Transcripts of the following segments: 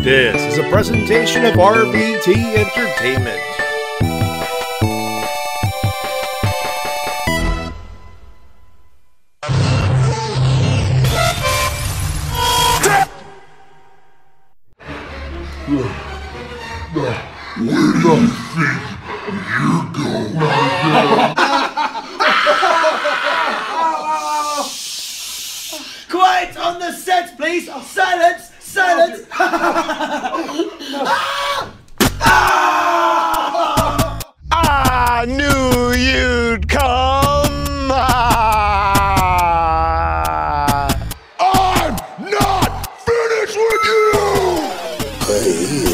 This is a presentation of RVT Entertainment. Quiet on the set, please! Silence! Silence! I knew you'd come. I'm not finished with you. I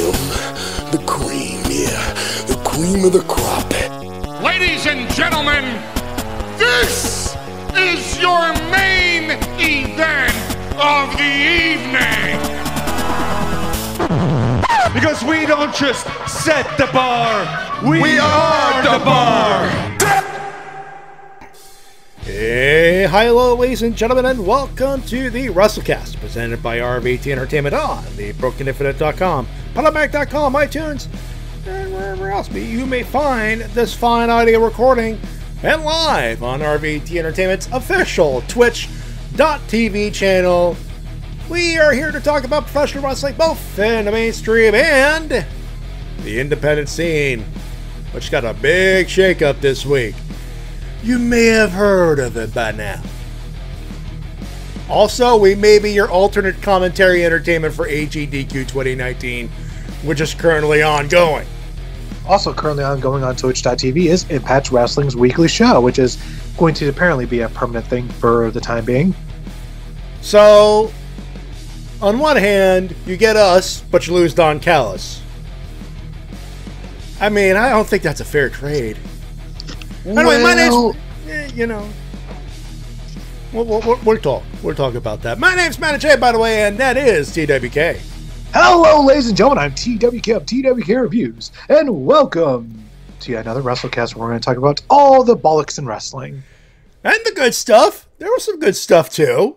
am the cream, the cream of the crop. Ladies and gentlemen, this is your main event of the evening. Because we don't just set the bar, we are the bar. Hey, hi, hello, ladies and gentlemen, and welcome to the Wrestle-Cast, presented by RVT Entertainment on the BrokenInfinite.com, Podomatic.com, iTunes, and wherever else you may find this fine audio recording, and live on RVT Entertainment's official Twitch.tv channel. We are here to talk about professional wrestling, both in the mainstream and the independent scene, which got a big shakeup this week. You may have heard of it by now. Also, we may be your alternate commentary entertainment for AGDQ 2019, which is currently ongoing. Also currently ongoing on Twitch.tv is Impact Wrestling's weekly show, which is going to apparently be a permanent thing for the time being. So, on one hand, you get us, but you lose Don Callis. I mean, I don't think that's a fair trade. Anyway, my name's... you know... We'll talk about that. My name's Matty Jay, by the way, and that is TWK. Hello, ladies and gentlemen, I'm TWK of TWK Reviews, and welcome to yet another Wrestle-Cast where we're going to talk about all the bollocks in wrestling. And the good stuff. There was some good stuff, too.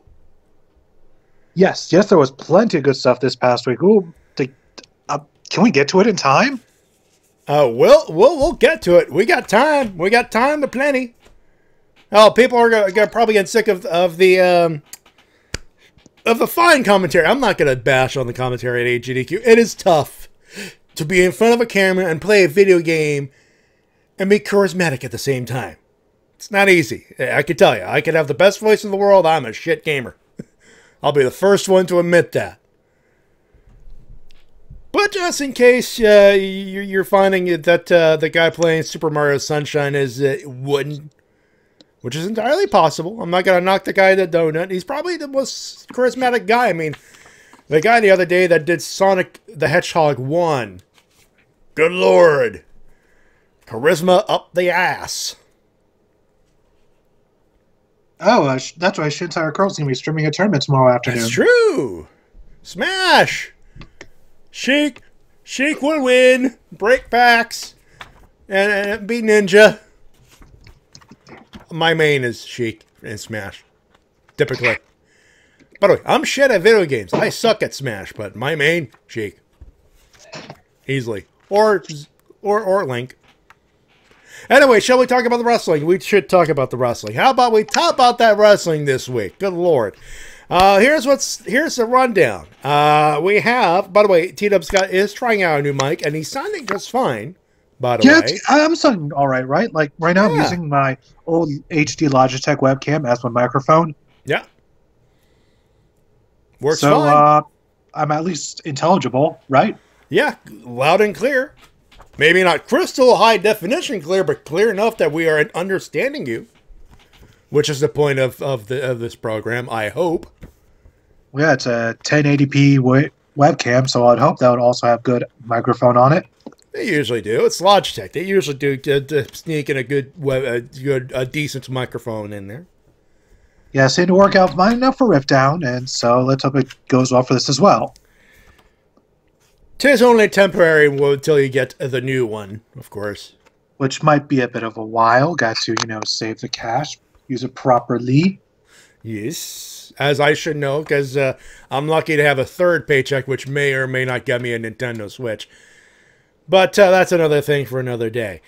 Yes, there was plenty of good stuff this past week. Ooh, can we get to it in time? We'll get to it. We got time. We got time to plenty. Oh, people are gonna probably get sick of the fine commentary. I'm not gonna bash on the commentary at AGDQ. It is tough to be in front of a camera and play a video game and be charismatic at the same time. It's not easy. I can tell you. I could have the best voice in the world. I'm a shit gamer. I'll be the first one to admit that. But just in case you're finding that the guy playing Super Mario Sunshine is wooden, which is entirely possible. I'm not going to knock the guy that donut. He's probably the most charismatic guy. I mean, the guy the other day that did Sonic the Hedgehog 1. Good Lord. Charisma up the ass. Oh, that's why Shintire Curl's going to be streaming a tournament tomorrow afternoon. That's true. Smash. Sheik will win. Break backs. And be Ninja. My main is Sheik in Smash. Typically. By the way, I'm shit at video games. I suck at Smash, but my main, Sheik. Easily. Or Link. Anyway, shall we talk about the wrestling? We should talk about the wrestling. How about we talk about that wrestling this week? Good Lord. Here's the rundown. We have, by the way, T-Dubs is trying out a new mic, and he's sounding just fine, by the way. I'm sounding all right, right? Like, right now I'm using my old HD Logitech webcam as my microphone. Yeah. Works fine. So, I'm at least intelligible, right? Yeah, loud and clear. Maybe not crystal high definition clear, but clear enough that we are understanding you. Which is the point of this program, I hope. Yeah, it's a 1080p webcam, so I'd hope that would also have good microphone on it. They usually do. It's Logitech. They usually do sneak in a decent microphone in there. Yeah, it seemed to work out fine enough for Riftdown, and so let's hope it goes well for this as well. 'Tis only temporary until you get the new one, of course. Which might be a bit of a while. Got to, save the cash. Use it properly. Yes. as I should know, because I'm lucky to have a third paycheck, which may or may not get me a Nintendo Switch. But that's another thing for another day.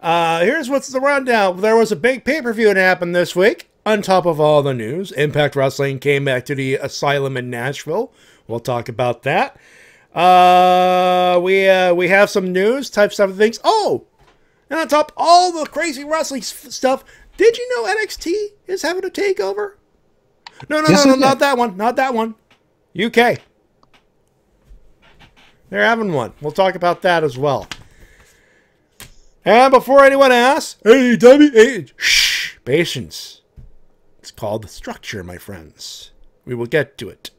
Here's what's the rundown. There was a big pay-per-view that happened this week. On top of all the news, Impact Wrestling came back to the Asylum in Nashville. We'll talk about that. We have some news, types of things. Oh, and on top of all the crazy wrestling stuff, did you know NXT is having a takeover? No, not that one. Not that one. UK. They're having one. We'll talk about that as well. And before anyone asks, shh, patience. It's called the structure, my friends. We will get to it.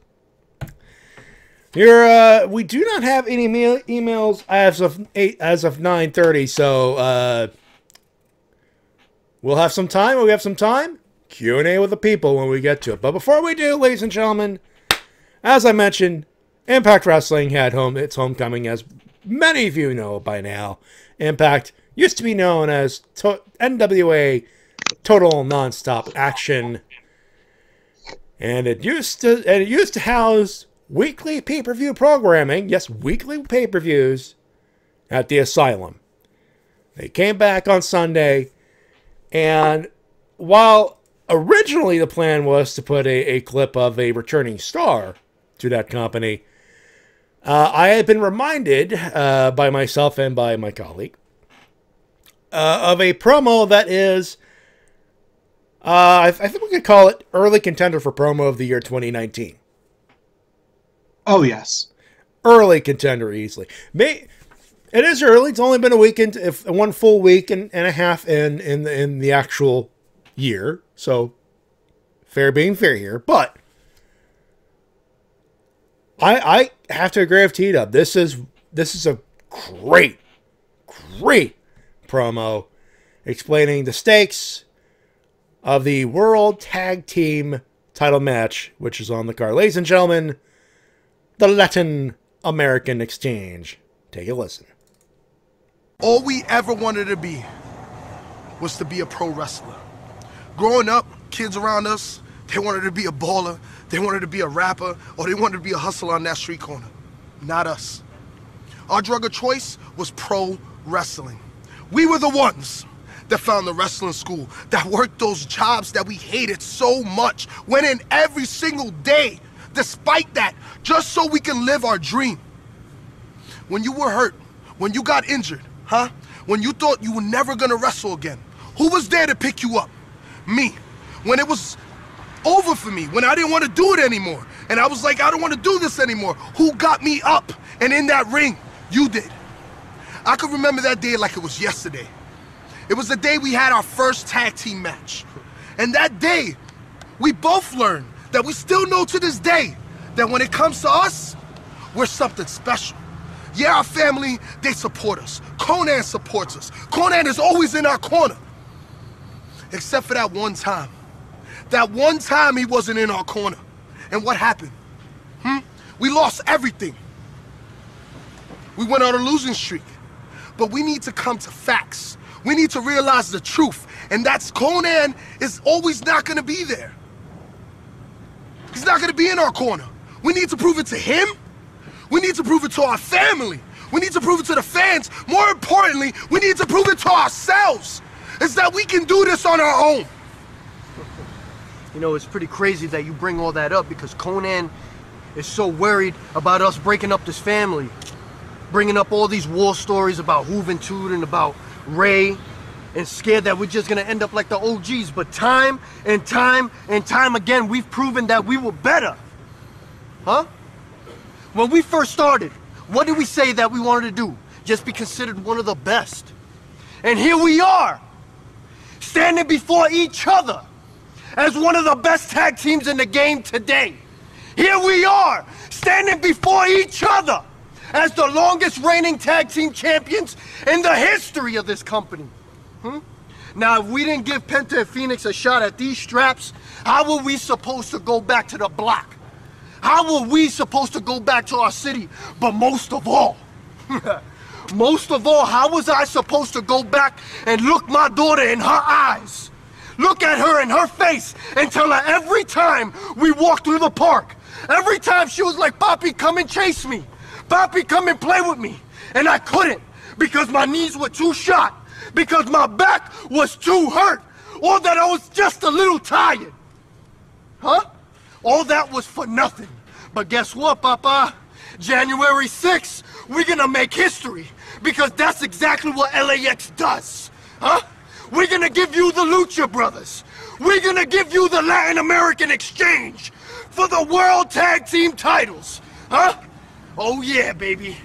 Here, we do not have any emails as of 9:30, so we'll have some time. We have some time. Q&A with the people when we get to it. But before we do, ladies and gentlemen, as I mentioned, Impact Wrestling had its homecoming, as many of you know by now. Impact used to be known as NWA Total Nonstop Action, and it used to house weekly pay-per-view programming. Yes, weekly pay-per-views at the Asylum. They came back on Sunday, and while originally the plan was to put a clip of a returning star to that company, I had been reminded by myself and by my colleague of a promo that is, I think we could call it early contender for promo of the year 2019. Oh, yes. Early contender easily. It is early. It's only been a weekend, if one full week and a half in the actual year. So, fair being fair here. But I have to agree with T-Dub. This is a great promo explaining the stakes of the World Tag Team title match, which is on the card. Ladies and gentlemen, the Latin American Exchange. Take a listen. All we ever wanted to be was to be a pro wrestler. Growing up, kids around us, they wanted to be a baller, they wanted to be a rapper, or they wanted to be a hustler on that street corner. Not us. Our drug of choice was pro wrestling. We were the ones that found the wrestling school, that worked those jobs that we hated so much, went in every single day, despite that, just so we can live our dream. When you were hurt, when you got injured, when you thought you were never gonna wrestle again, who was there to pick you up? Me. When it was over for me, when I didn't want to do it anymore, and I was like, I don't want to do this anymore, who got me up and in that ring? You did. I could remember that day like it was yesterday. It was the day we had our first tag team match. And that day, we both learned that we still know to this day that when it comes to us, we're something special. Yeah, our family, they support us. Conan supports us. Conan is always in our corner. Except for that one time. That one time he wasn't in our corner. And what happened? We lost everything. We went on a losing streak. But we need to come to facts. We need to realize the truth. And that's Conan is always not going to be there. He's not going to be in our corner. We need to prove it to him. We need to prove it to our family. We need to prove it to the fans. More importantly, we need to prove it to ourselves. Is that we can do this on our own. You know, it's pretty crazy that you bring all that up because Conan is so worried about us breaking up this family. Bringing up all these war stories about Juventud and about Ray, and scared that we're just gonna end up like the OGs. But time and time and time again, we've proven that we were better. When we first started, what did we say that we wanted to do? Just be considered one of the best. And here we are, standing before each other as one of the best tag teams in the game today. Here we are, standing before each other as the longest reigning tag team champions in the history of this company. Now, if we didn't give Penta and Phoenix a shot at these straps, how were we supposed to go back to the block? How were we supposed to go back to our city? But most of all, how was I supposed to go back and look my daughter in her eyes? Look at her in her face and tell her every time we walk through the park, every time she was like, Papi, come and chase me. Papi, come and play with me. And I couldn't because my knees were too shot, because my back was too hurt, or that I was just a little tired. Huh? All that was for nothing. But guess what, Papa? January 6th, we're gonna make history, because that's exactly what LAX does. Huh? We're gonna give you the Lucha Brothers. We're gonna give you the Latin American Exchange for the World Tag Team titles. Huh? Oh yeah, baby.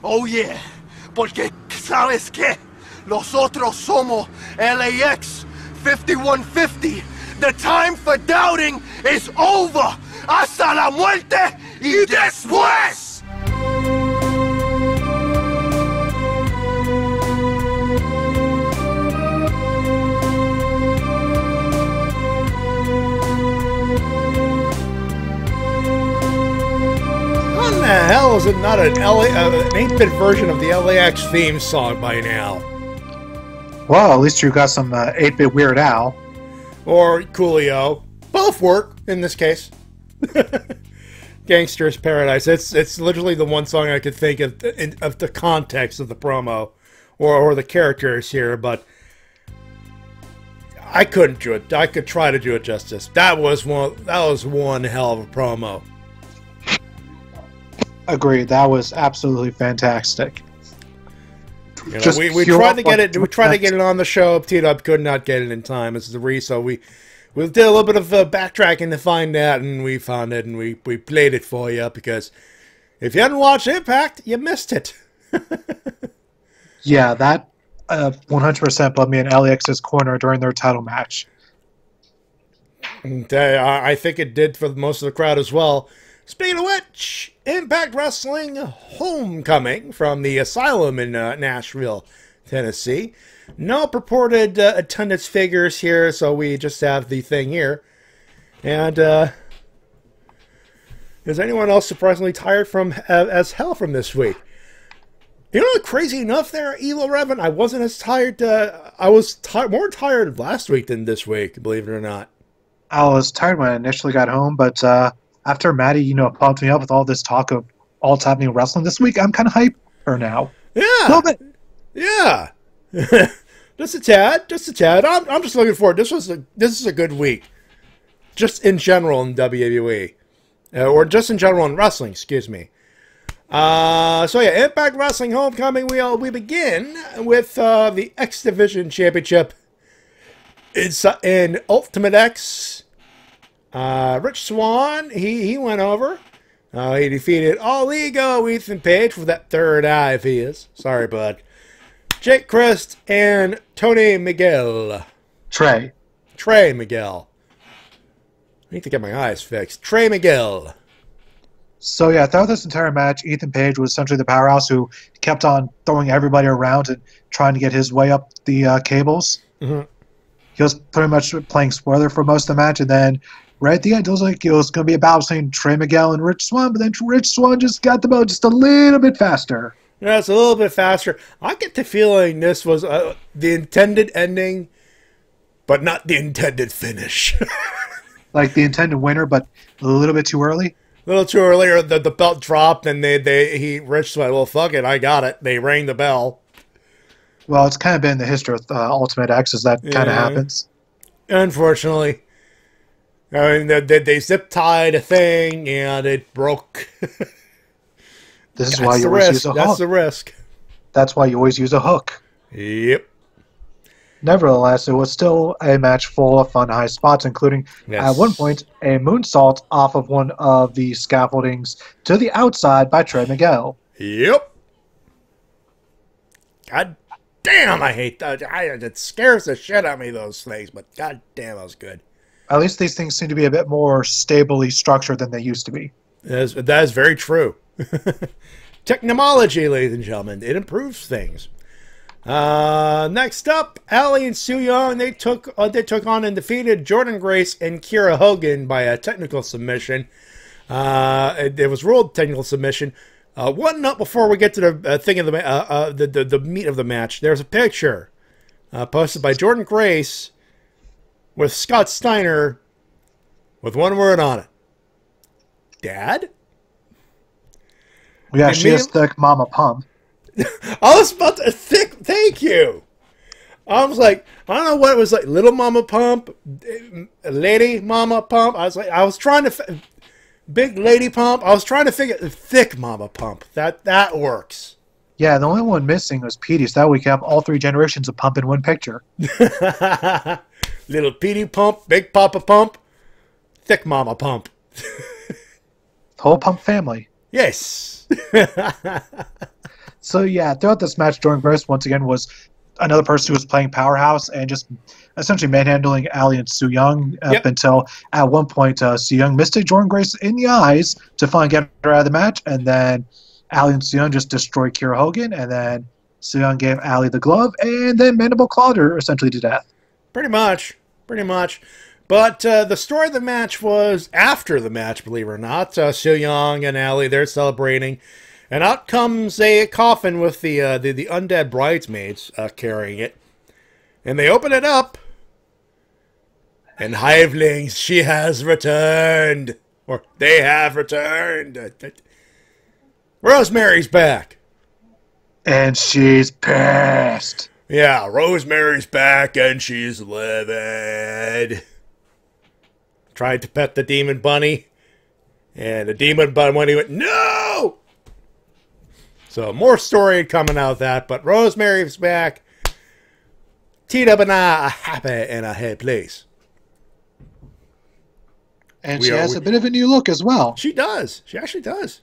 Oh yeah. Porque sabes que nosotros somos LAX 5150. The time for doubting is over. Hasta la muerte y después. What the hell is it not an 8-bit version of the LAX theme song by now? Well, at least you got some 8-bit Weird Al. Or Coolio. Both work in this case. Gangster's Paradise. It's literally the one song I could think of the context of the promo or the characters here, but I couldn't do it. I could try to do it justice. That was one hell of a promo. Agreed. That was absolutely fantastic. You know, we tried to get it. We tried to get it on the show. T-Dub could not get it in time. This is the so we did a little bit of backtracking to find that, and we found it, and we played it for you because if you hadn't watched Impact, you missed it. Yeah, that 100% put me in LAX's corner during their title match. And, I think it did for most of the crowd as well. Speaking of which, Impact Wrestling Homecoming from the Asylum in Nashville, Tennessee. No purported attendance figures here, so we just have the thing here. And is anyone else surprisingly tired from as hell from this week? You know, crazy enough there, Reverend, I wasn't as tired. I was more tired last week than this week, believe it or not. I was tired when I initially got home, but after Matty, pumped me up with all this talk of all that's happening in wrestling this week, I'm kind of hyper now. Yeah. A little bit. Yeah. Just a tad. I'm just looking forward. This is a good week. Just in general in WWE. Or just in general in wrestling, excuse me. So yeah, Impact Wrestling Homecoming, we begin with the X Division Championship. It's in Ultimate X. Rich Swann, he went over. He defeated All Ego, Ethan Page, with that third eye if he is. Sorry, bud. Jake Crist and Tony Miguel. Trey Miguel. I need to get my eyes fixed. Trey Miguel. So yeah, throughout this entire match, Ethan Page was essentially the powerhouse who kept on throwing everybody around and trying to get his way up the cables. Mm-hmm. He was pretty much playing spoiler for most of the match, and then right at the end, it was like it was going to be a battle between Trey Miguel and Rich Swann, but then Rich Swann just got the ball just a little bit faster. Yeah, it's a little bit faster. I get the feeling this was the intended ending, but not the intended finish. Like the intended winner, but a little bit too early. A little too early, or the belt dropped, and Rich went, well, fuck it, I got it. They rang the bell. Well, it's kind of been the history of Ultimate X, is that kind of happens. Unfortunately. I mean, they zip-tied a thing, and it broke. This is why you always use a hook. That's the risk. That's why you always use a hook. Yep. Nevertheless, it was still a match full of fun high spots, including, at one point, a moonsault off of one of the scaffoldings to the outside by Trey Miguel. Yep. God damn, I hate that. It scares the shit out of me, those things, but god damn, that was good. At least these things seem to be a bit more stably structured than they used to be. That is very true. Technology, ladies and gentlemen, it improves things. Next up, Allie and Su Yung, they took on and defeated Jordan Grace and Kiera Hogan by a technical submission. It was ruled technical submission. One note before we get to the thing of the meat of the match. There's a picture posted by Jordan Grace with Scott Steiner with one word on it. Dad? Yeah, she is thick mama pump. I was about to think, thank you. I was like, I don't know what it was like, little mama pump, lady mama pump. I was trying to, big lady pump. I was trying to figure thick mama pump. That works. Yeah, the only one missing was Petey, so that we can have all three generations of pump in one picture. Little Petey pump, big papa pump, thick mama pump. Whole pump family. Yes. So yeah, throughout this match, Jordan Grace once again was another person who was playing powerhouse and just essentially manhandling Allie and Su Yung up until at one point Su Yung misted Jordan Grace in the eyes to finally get her out of the match, and then Allie and Su Yung just destroyed Kiera Hogan, and then Su Yung gave Allie the glove, and then mandible clawed her essentially to death. Pretty much. But the story of the match was after the match, believe it or not. Su Yung and Allie, they're celebrating. And out comes a coffin with the undead bridesmaids carrying it. And they open it up. And Hivelings, she has returned. Or they have returned. Rosemary's back. And she's pissed. Yeah, Rosemary's back and she's livid. Tried to pet the demon bunny. And the demon bunny went, no! So more story coming out of that, but Rosemary's back. T-Dub and I are happy in a happy place. And she has a bit of a new look as well. She does. She actually does.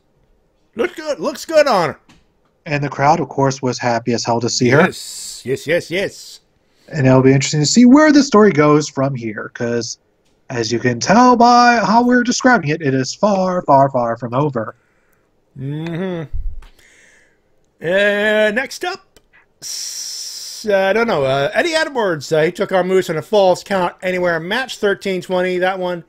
Looks good. Looks good on her. And the crowd, of course, was happy as hell to see her. Yes. And it'll be interesting to see where the story goes from here, because as you can tell by how we're describing it, it is far, far, far from over. Mm-hmm. Next up, I don't know, Eddie Edwards. He took on Moose in a Falls Count Anywhere match, 13-20. That one,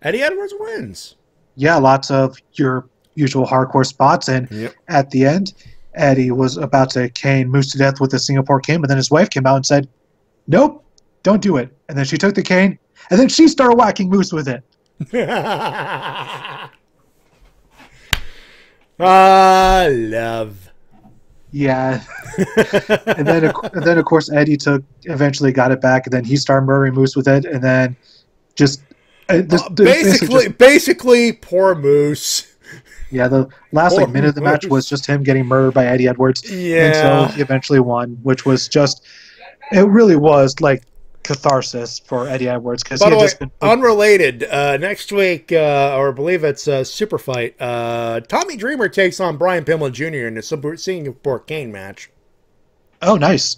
Eddie Edwards wins. Yeah, lots of your usual hardcore spots. And at the end, Eddie was about to cane Moose to death with a Singapore cane, but then his wife came out and said, nope, don't do it. And then she took the cane, and then she started whacking Moose with it. Love. Yeah. and then of course Eddie eventually got it back, and then he started murdering Moose with it, and then just basically poor Moose. Yeah, the last minute of the match was just him getting murdered by Eddie Edwards. Yeah. Until he eventually won, which was just, it really was like catharsis for Eddie Edwards. By the way, unrelated, next week, or I believe it's a Super Fight, Tommy Dreamer takes on Brian Pimblett Jr. in the Singapore Cane match. Oh, nice.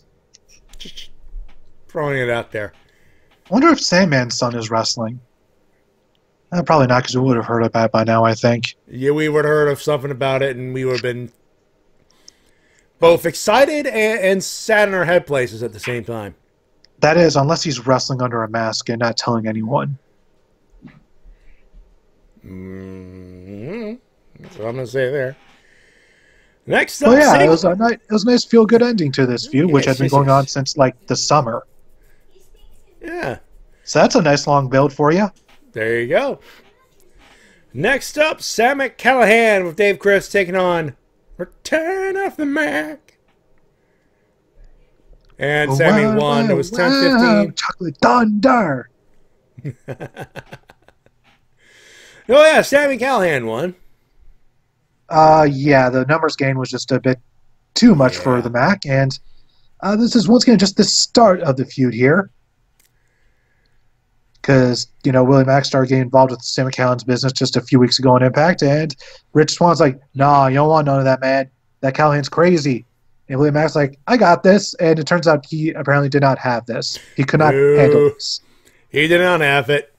Just throwing it out there. I wonder if Sandman's son is wrestling. Probably not, because we would have heard about it by now, I think. Yeah, we would have heard of something about it, and we would have been both excited and sat in our head places at the same time. That is, unless he's wrestling under a mask and not telling anyone. Mm-hmm. That's what I'm going to say there. Next up, it was a nice feel-good ending to this feud, which has been going on since, like, the summer. Yeah. So that's a nice long build for you. There you go. Next up, Sam Callahan with Dave Chris taking on Return of the Mac. And Sammy won. It was 10-15. Chocolate Thunder. Oh, yeah, Sammy Callahan won. Yeah, the numbers game was just a bit too much for the Mac. And this is once again just the start of the feud here. Because, Willie Mack started getting involved with Sam Callahan's business just a few weeks ago on Impact, and Rich Swann's like, nah, you don't want none of that, man. That Callahan's crazy. And Willie Mack's like, I got this, and it turns out he apparently did not have this. He could not handle this. He did not have it.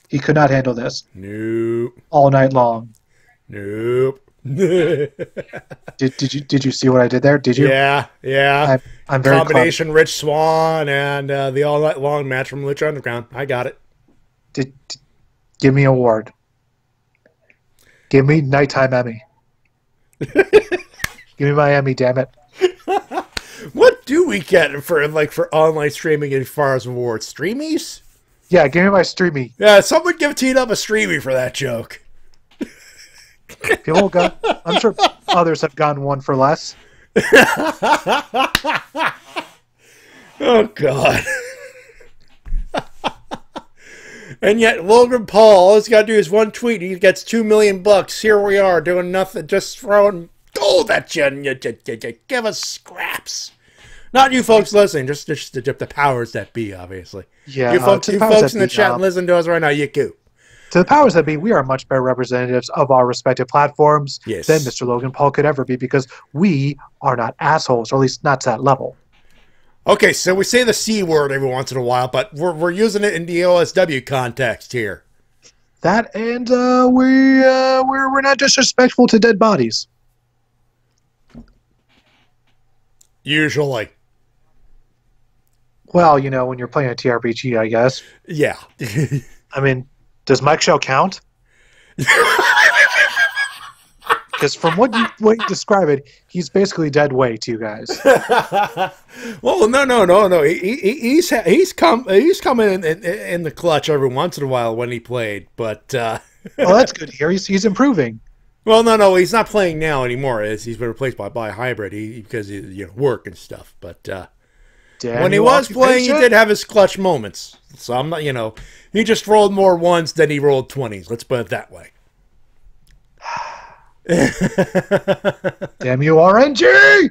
He could not handle this. Nope. All night long. Nope. Did you see what I did there? Did you? Yeah. I'm very combination clever. Rich Swann and the All Night Long match from Lucha Underground. I got it. Give me an award. Give me Nighttime Emmy. Give me my Emmy, damn it. What do we get for online streaming as far as awards? Streamies? Yeah, give me my streamy. Yeah, someone give T-Dub a streamy for that joke. People got. I'm sure others have gotten one for less. Oh, God. And yet, Logan Paul, all he's got to do is one tweet. He gets $2 million. Here we are, doing nothing, just throwing gold at you, and you give us scraps. Not you folks listening, just the powers that be, obviously. Yeah, you folks in the chat listen to us right now, you go. To the powers that be, we are much better representatives of our respective platforms than Mr. Logan Paul could ever be, because we are not assholes, or at least not to that level. Okay, so we say the C word every once in a while, but we're using it in the OSW context here. That, and we're not disrespectful to dead bodies. Usually. Well, you know, when you're playing a TRPG, I guess. Yeah. I mean, does Mike Show count? Because from what you describe it, he's basically dead weight to you guys. Well, no. He's coming in the clutch every once in a while when he played, but well, that's good to hear. He's improving. Well, no, he's not playing now anymore. He's been replaced by a hybrid because work and stuff. But when he was playing, he did have his clutch moments. So I'm not, he just rolled more ones than he rolled 20s. Let's put it that way. Damn you, RNG!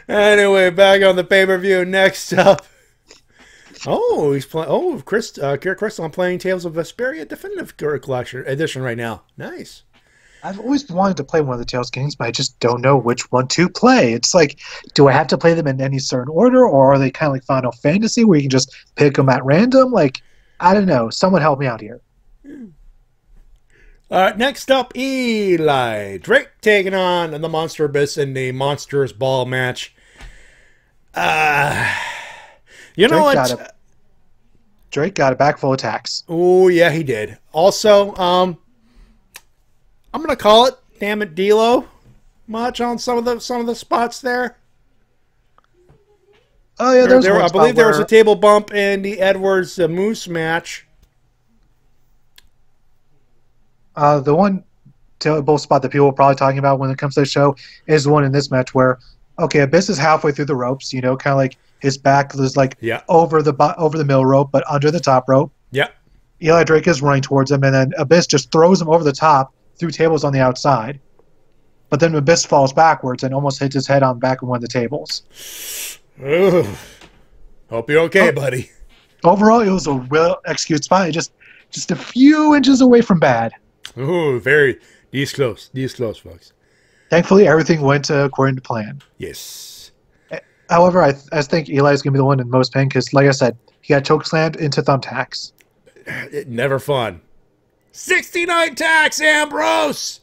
Anyway, back on the pay-per-view. Next up. Oh, he's playing. Oh, Garrett Crystal. I'm playing Tales of Vesperia Definitive Collection Edition right now. Nice. I've always wanted to play one of the Tales games, but I just don't know which one to play. It's like, do I have to play them in any certain order, or are they kind of like Final Fantasy where you can just pick them at random? Like, I don't know. Someone help me out here. Next up, Eli Drake taking on the Monster Abyss in the Monsters Ball match. You know what? Drake got a back full of attacks. Oh, yeah, he did. Also, I'm going to call it, damn it, D'Lo, much on some of the spots there. Oh, yeah, I believe there was a table bump in the Edwards Moose match. The one table spot that people are probably talking about when it comes to the show is the one in this match where, okay, Abyss is halfway through the ropes, kind of like his back is like over the middle rope, but under the top rope. Yeah. Eli Drake is running towards him, and then Abyss just throws him over the top through tables on the outside. But then Abyss falls backwards and almost hits his head on the back of one of the tables. Ugh. Hope you're okay, buddy. Overall, it was a well-executed spot. Just a few inches away from bad. Oh, these close, folks. Thankfully, everything went according to plan. Yes. However, I think Eli's going to be the one in most pain because, like I said, he got chokeslammed into thumbtacks. Never fun. 69 tacks, Ambrose!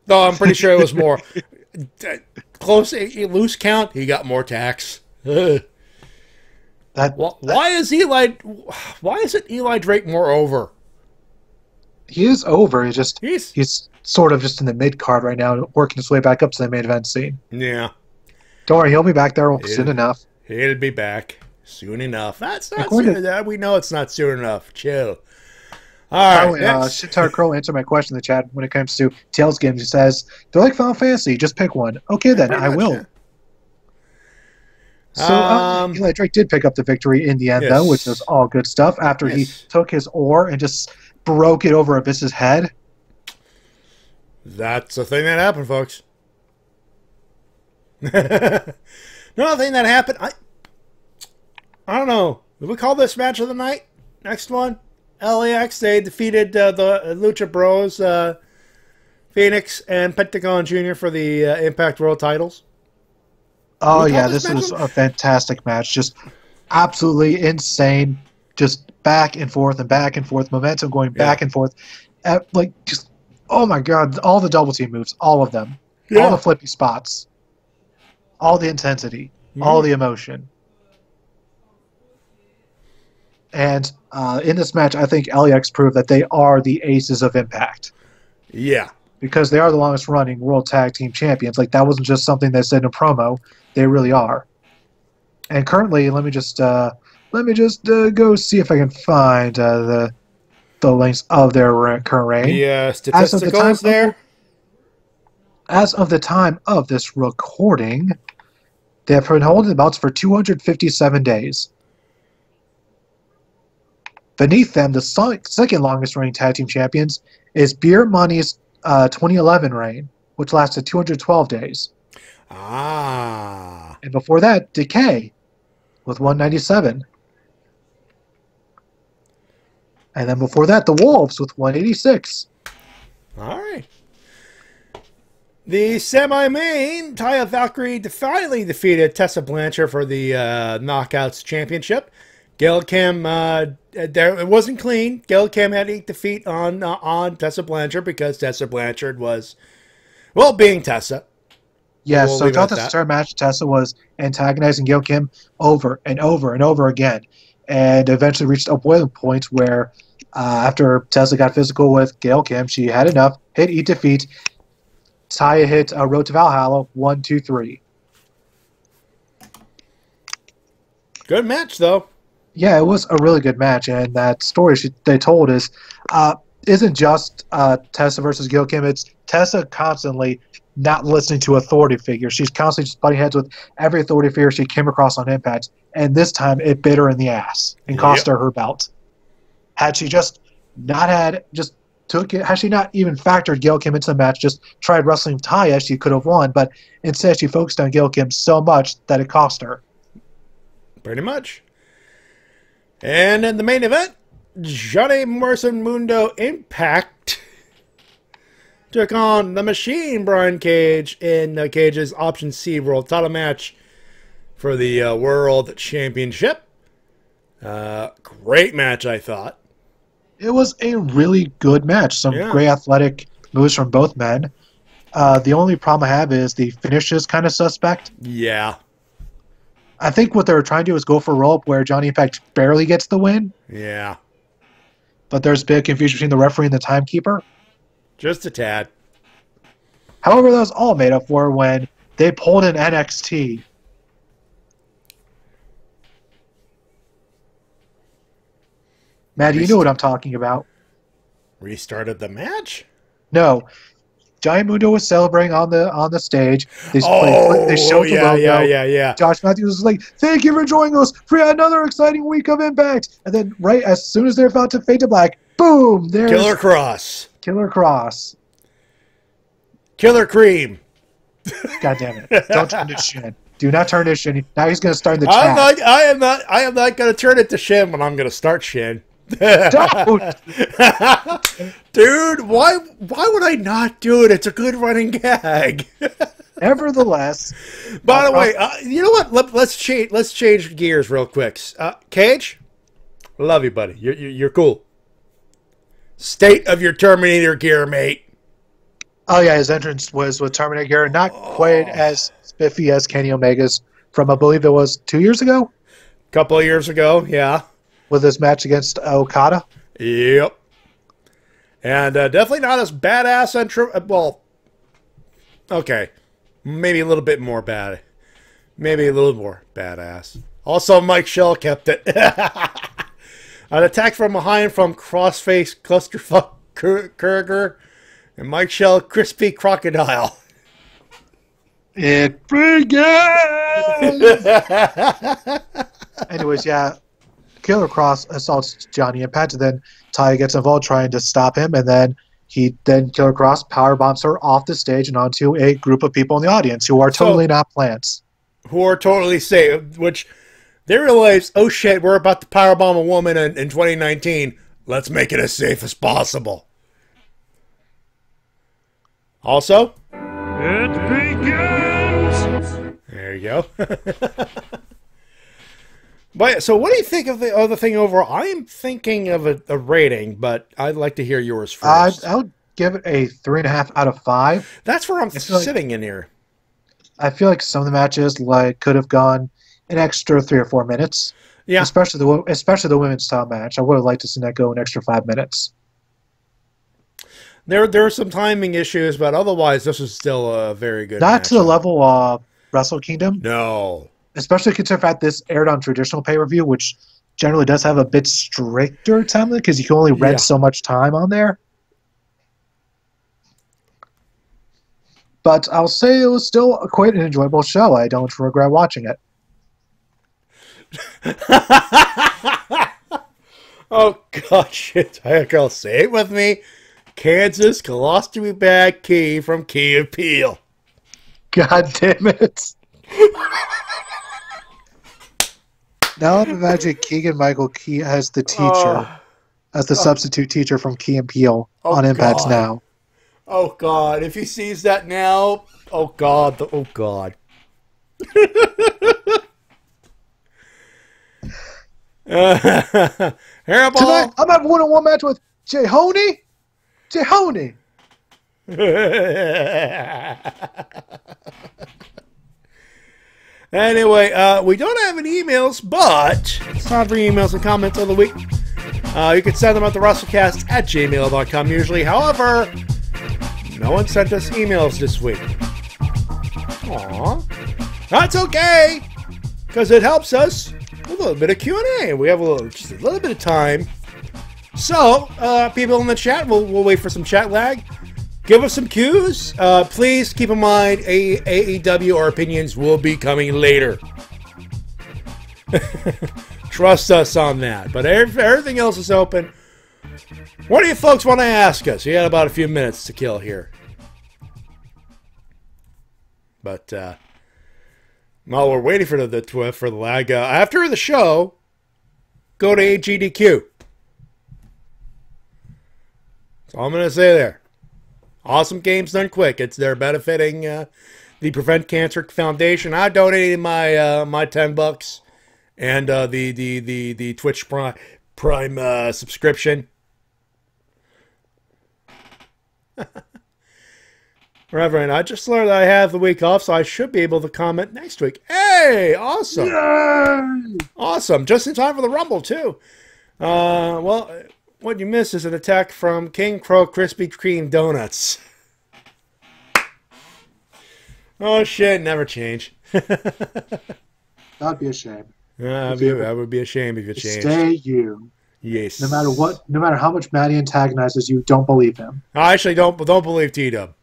Though I'm pretty sure it was more. Close, loose count, he got more tacks. Why isn't Eli Drake more over? He is over. He's sort of just in the mid card right now, working his way back up to the main event scene. Yeah. Don't worry, he'll be back there soon enough. He'll be back soon enough. That's not soon enough. We know it's not soon enough. Chill. All right. Shitar Crow answered my question in the chat when it comes to Tales games. He says, they're like Final Fantasy. Just pick one. Okay, then. I will. Yeah. So Eli Drake did pick up the victory in the end, though, which was all good stuff. After he took his oar and just broke it over Abyss's head. That's a thing that happened, folks. Another thing that happened, I don't know. Did we call this match of the night? Next one? LAX, they defeated the Lucha Bros, Phoenix and Pentagon Jr. for the Impact World titles. Oh, yeah, this was a fantastic match. Just absolutely insane. Just back and forth and back and forth. Momentum going back and forth. Oh my God, all the double team moves, all of them. Yeah. All the flippy spots. All the intensity. All the emotion. And in this match, I think LAX proved that they are the aces of Impact. Yeah. Because they are the longest running World Tag Team Champions. Like, that wasn't just something they said in a promo. They really are. And currently, let me just go see if I can find the links of their current reign. The statisticals there. As of the time of this recording, they have been holding the belts for 257 days. Beneath them, the second longest reigning tag team champions is Beer Money's 2011 reign, which lasted 212 days. Ah. And before that, Decay with 197. And then before that, the Wolves with 186. All right. The semi-main, Taya Valkyrie finally defeated Tessa Blanchard for the Knockouts Championship. Gail Kim, it wasn't clean. Gail Kim had a defeat on Tessa Blanchard because Tessa Blanchard was, well, being Tessa. Yeah, so throughout the entire match, Tessa was antagonizing Gail Kim over and over and over again, and eventually reached a boiling point where after Tessa got physical with Gail Kim, she had enough, hit Eat Defeat. Taya hit Road to Valhalla, 1, 2, 3. Good match, though. Yeah, it was a really good match, and that story they told isn't just Tessa versus Gail Kim. It's Tessa constantly not listening to authority figures. She's constantly just butting heads with every authority figure she came across on Impact, and this time it bit her in the ass and cost her belt. Had she just not had had she not even factored Gail Kim into the match, just tried wrestling Taya, she could have won, but instead she focused on Gail Kim so much that it cost her. Pretty much. And in the main event, Johnny Morrison Mundo Impact took on the Machine Brian Cage in Cage's Option C World Title match for the World Championship. Great match, I thought. It was a really good match. Some great athletic moves from both men. The only problem I have is the finish is kind of suspect. Yeah. I think what they were trying to do is go for a roll-up where Johnny Impact barely gets the win. Yeah. But there's big confusion between the referee and the timekeeper. Just a tad. However, that was all made up for when they pulled in NXT. Matty, you know what I'm talking about. Restarted the match? No. Giant Mundo was celebrating on the stage. They showed the logo. Yeah. Josh Matthews was like, "Thank you for joining us for another exciting week of Impact." And then, right as soon as they're about to fade to black, boom! There's Killer Cross. Killer Cross. Killer Cream. God damn it! Don't turn to Shin. Do not turn to Shin. Now he's going to start in the chat. I am not going to turn it to Shin when I'm going to start Shin. Don't. Dude, why would I not do it? It's a good running gag. Nevertheless, by the way, you know what? Let's change gears real quick. Cage, love you, buddy. You're cool. State of your Terminator gear, mate. Oh yeah, his entrance was with Terminator gear, not quite as spiffy as Kenny Omega's from I believe it was 2 years ago. Couple of years ago, yeah. With his match against Okada. Yep. And definitely not as badass well, okay. Maybe a little bit more bad. Maybe a little more badass. Also, Mike Shell kept it. An attack from behind from Crossface Clusterfuck Kurger and Mike Shell Crispy Crocodile. It begins! Anyways, yeah. Killer Cross assaults Johnny Impact, and then Taya gets involved trying to stop him, and then Killer Cross powerbombs her off the stage and onto a group of people in the audience who are totally not plants. Who are totally safe, which they realize, oh shit, we're about to powerbomb a woman in 2019. Let's make it as safe as possible. Also, it begins! There you go. But so, what do you think of the other thing overall? I am thinking of a rating, but I'd like to hear yours first. I would give it a 3.5 out of 5. That's where I'm sitting in here. I feel like some of the matches could have gone an extra 3 or 4 minutes. Yeah, especially the women's style match. I would have liked to see that go an extra 5 minutes. There are some timing issues, but otherwise, this is still a very good. Not match. to the level of Wrestle Kingdom. No. especially considering the fact this aired on traditional pay-per-view, which generally does have a bit stricter time limit because you can only rent so much time on there. But I'll say it was still quite an enjoyable show. I don't regret watching it. Oh, God, shit. I'll say it with me. Kansas Colostomy Bag Key from Key and Peele. God damn it. Now I'm imagining Keegan-Michael Key as the teacher, as the substitute teacher from Key and Peele on Impact Now. Oh, God. If he sees that now, oh, God. Oh, God. Hairball. Tonight, I'm having a one-on-one match with Jay Honey. Jay Honey. Anyway, we don't have any emails, but it's time for emails and comments of the week. You can send them at the Wrestle-Cast at gmail.com usually. However, no one sent us emails this week. Aw. That's okay, because it helps us with a little bit of Q&A. We have just a little bit of time. So, people in the chat, we'll wait for some chat lag. Give us some cues. Please keep in mind, AEW, our opinions will be coming later. Trust us on that. But everything else is open. What do you folks want to ask us? You got about a few minutes to kill here. But, while we're waiting for the lag, after the show, go to AGDQ. That's all I'm going to say there. Awesome games done quick. They're benefiting the Prevent Cancer Foundation. I donated my $10 and the Twitch Prime subscription. Reverend, I just learned that I have the week off, so I should be able to comment next week. Hey, awesome! Yay! Awesome, just in time for the Rumble too. Well, what you missed is an attack from King Crow Krispy Kreme Donuts. Oh shit, never change. That'd be a shame. That would be a shame if it changed. Stay you. Yes. No matter what, no matter how much Matty antagonizes you, don't believe him. I actually don't believe T-Dub.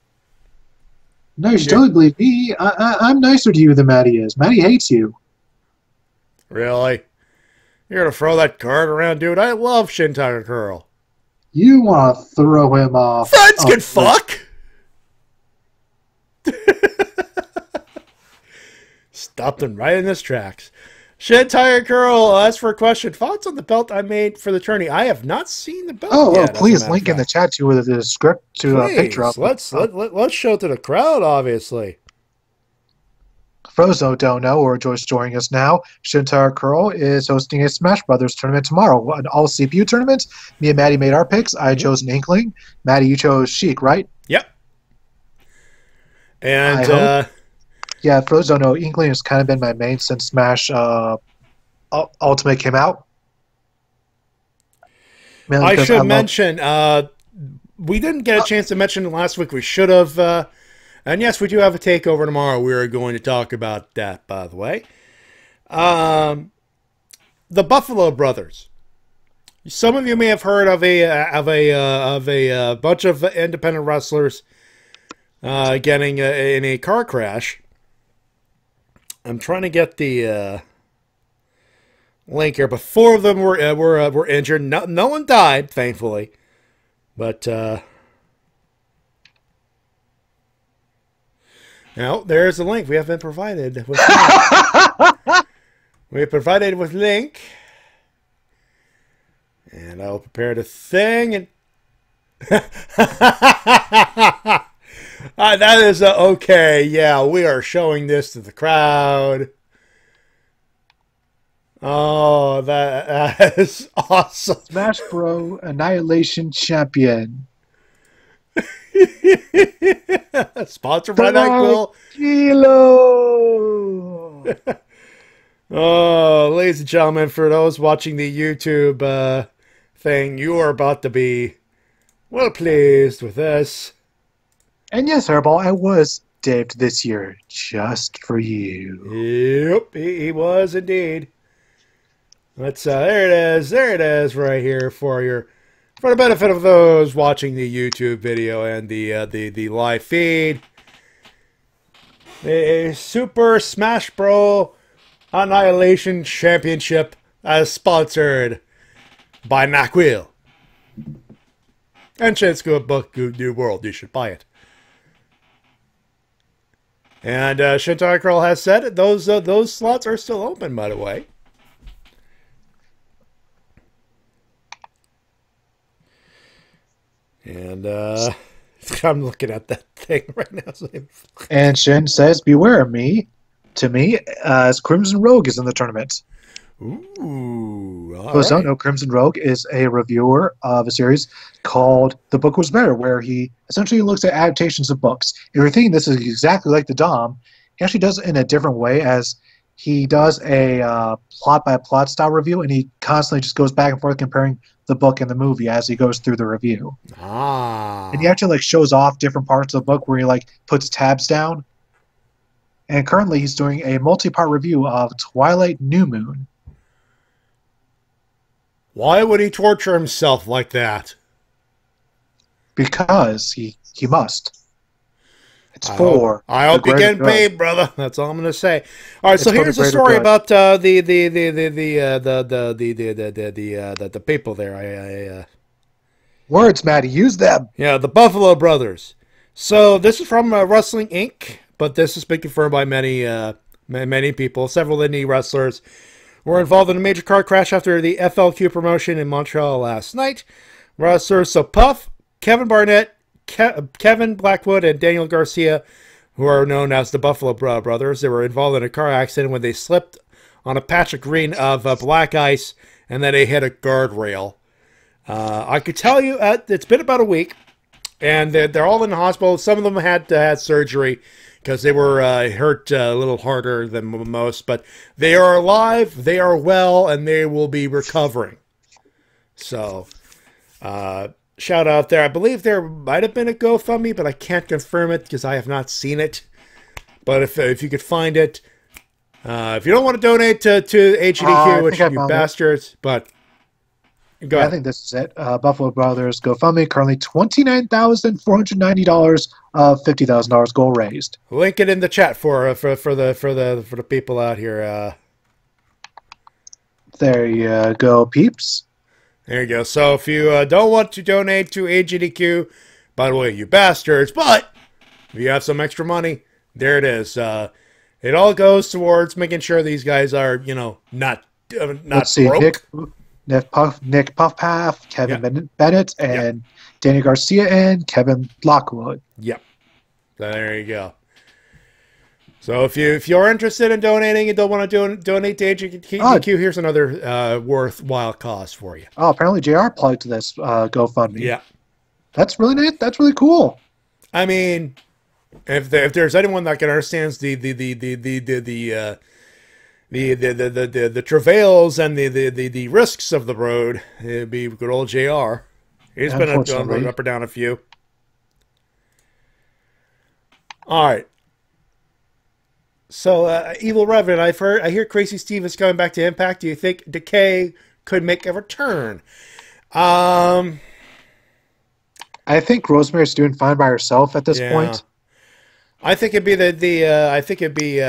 No, you should totally believe me. I'm nicer to you than Matty is. Matty hates you. Really? You're going to throw that card around, dude? I love Shin Tiger Curl. You want to throw him off. Friends can fuck! Stopped him right in his tracks. Shin Tiger Curl asks for a question. Thoughts on the belt I made for the tourney? I have not seen the belt yet. Please link in the chat to the script to a picture of let's show it to the crowd, obviously. Frozo don't know or Joyce joining us now. Shin Tiger Curl is hosting a Smash Brothers tournament tomorrow. An all CPU tournament. Me and Maddie made our picks. I chose an Inkling. Maddie, you chose Sheik, right? Yep. And yeah, for those who don't know, Inkling has kind of been my main since Smash Ultimate came out. Mainly I should mention, we didn't get a chance to mention it last week. We should have. And yes, we do have a takeover tomorrow. We are going to talk about that, by the way. The Buffalo Brothers. Some of you may have heard of a bunch of independent wrestlers getting in a car crash. I'm trying to get the link here, but 4 of them were injured. No one died, thankfully, but now there's the link. We have been provided with. We have provided with link, and I'll prepare the thing and. That is okay. Yeah, we are showing this to the crowd. Oh, that is awesome. Smash Bro Annihilation Champion. Sponsored by that Quill. Kilo. Oh, ladies and gentlemen, for those watching the YouTube thing, you are about to be well pleased with this. And yes, Hairball, I was Dave this year just for you. Yep, he was indeed. Let's there it is right here for the benefit of those watching the YouTube video and the live feed. A Super Smash Bros. Annihilation Championship as sponsored by Naquil. And Shinsuke Book New World. You should buy it. And Shintai Curl has said those slots are still open, by the way. And I'm looking at that thing right now. And Shin says, "Beware of me." To me, as Crimson Rogue is in the tournament. Ooh, all those right. don't know, Crimson Rogue is a reviewer of a series called The Book Was Better, where he essentially looks at adaptations of books. If you're thinking this is exactly like the Dom, he actually does it in a different way, as he does a plot-by-plot style review, and he constantly just goes back and forth comparing the book and the movie as he goes through the review. And he actually shows off different parts of the book where he puts tabs down. And currently he's doing a multi-part review of Twilight New Moon. Why would he torture himself like that? Because he must. It's I for. I hope you're getting paid, brother. That's all I'm going to say. All right, so here's the story about the people there. Words, Matty, use them. Yeah, the Buffalo Brothers. So this is from Wrestling Inc., but this has been confirmed by many people. Several indie wrestlers were involved in a major car crash after the FLQ promotion in Montreal last night. Wrestlers so Puff, Kevin Barnett, Kevin Blackwood, and Daniel Garcia, who are known as the Buffalo Brothers, they were involved in a car accident when they slipped on a patch of green of black ice, and then they hit a guardrail. I could tell you it's been about a week, and they're all in the hospital. Some of them had surgery because they were hurt a little harder than most, but they are alive, they are well, and they will be recovering. So, shout out there. I believe there might have been a GoFundMe, but I can't confirm it because I have not seen it. But if you could find it, if you don't want to donate to HDQ, which you bastards, but go ahead. I think this is it. Buffalo Brothers GoFundMe, currently $29,490 of $50,000 goal raised. Link it in the chat for the people out here. There you go, peeps. There you go. So if you don't want to donate to AGDQ, by the way, you bastards, but if you have some extra money, there it is. It all goes towards making sure these guys are, not Let's see, broke. Nick Puffpath, Kevin Bennett, and Danny Garcia, and Kevin Lockwood. Yep. There you go. So if you're interested in donating and don't want to donate to HDQ, here's another worthwhile cause for you. Oh, apparently JR plugged this GoFundMe. Yeah. That's really neat. That's really cool. I mean, if there's anyone that can understand the travails and the risks of the road, it'd be good old JR. He's been up or down a few. All right. So, Evil Reverend, I hear Crazy Steve is coming back to Impact. Do you think Decay could make a return? I think Rosemary's doing fine by herself at this point. I think it'd be I think it'd be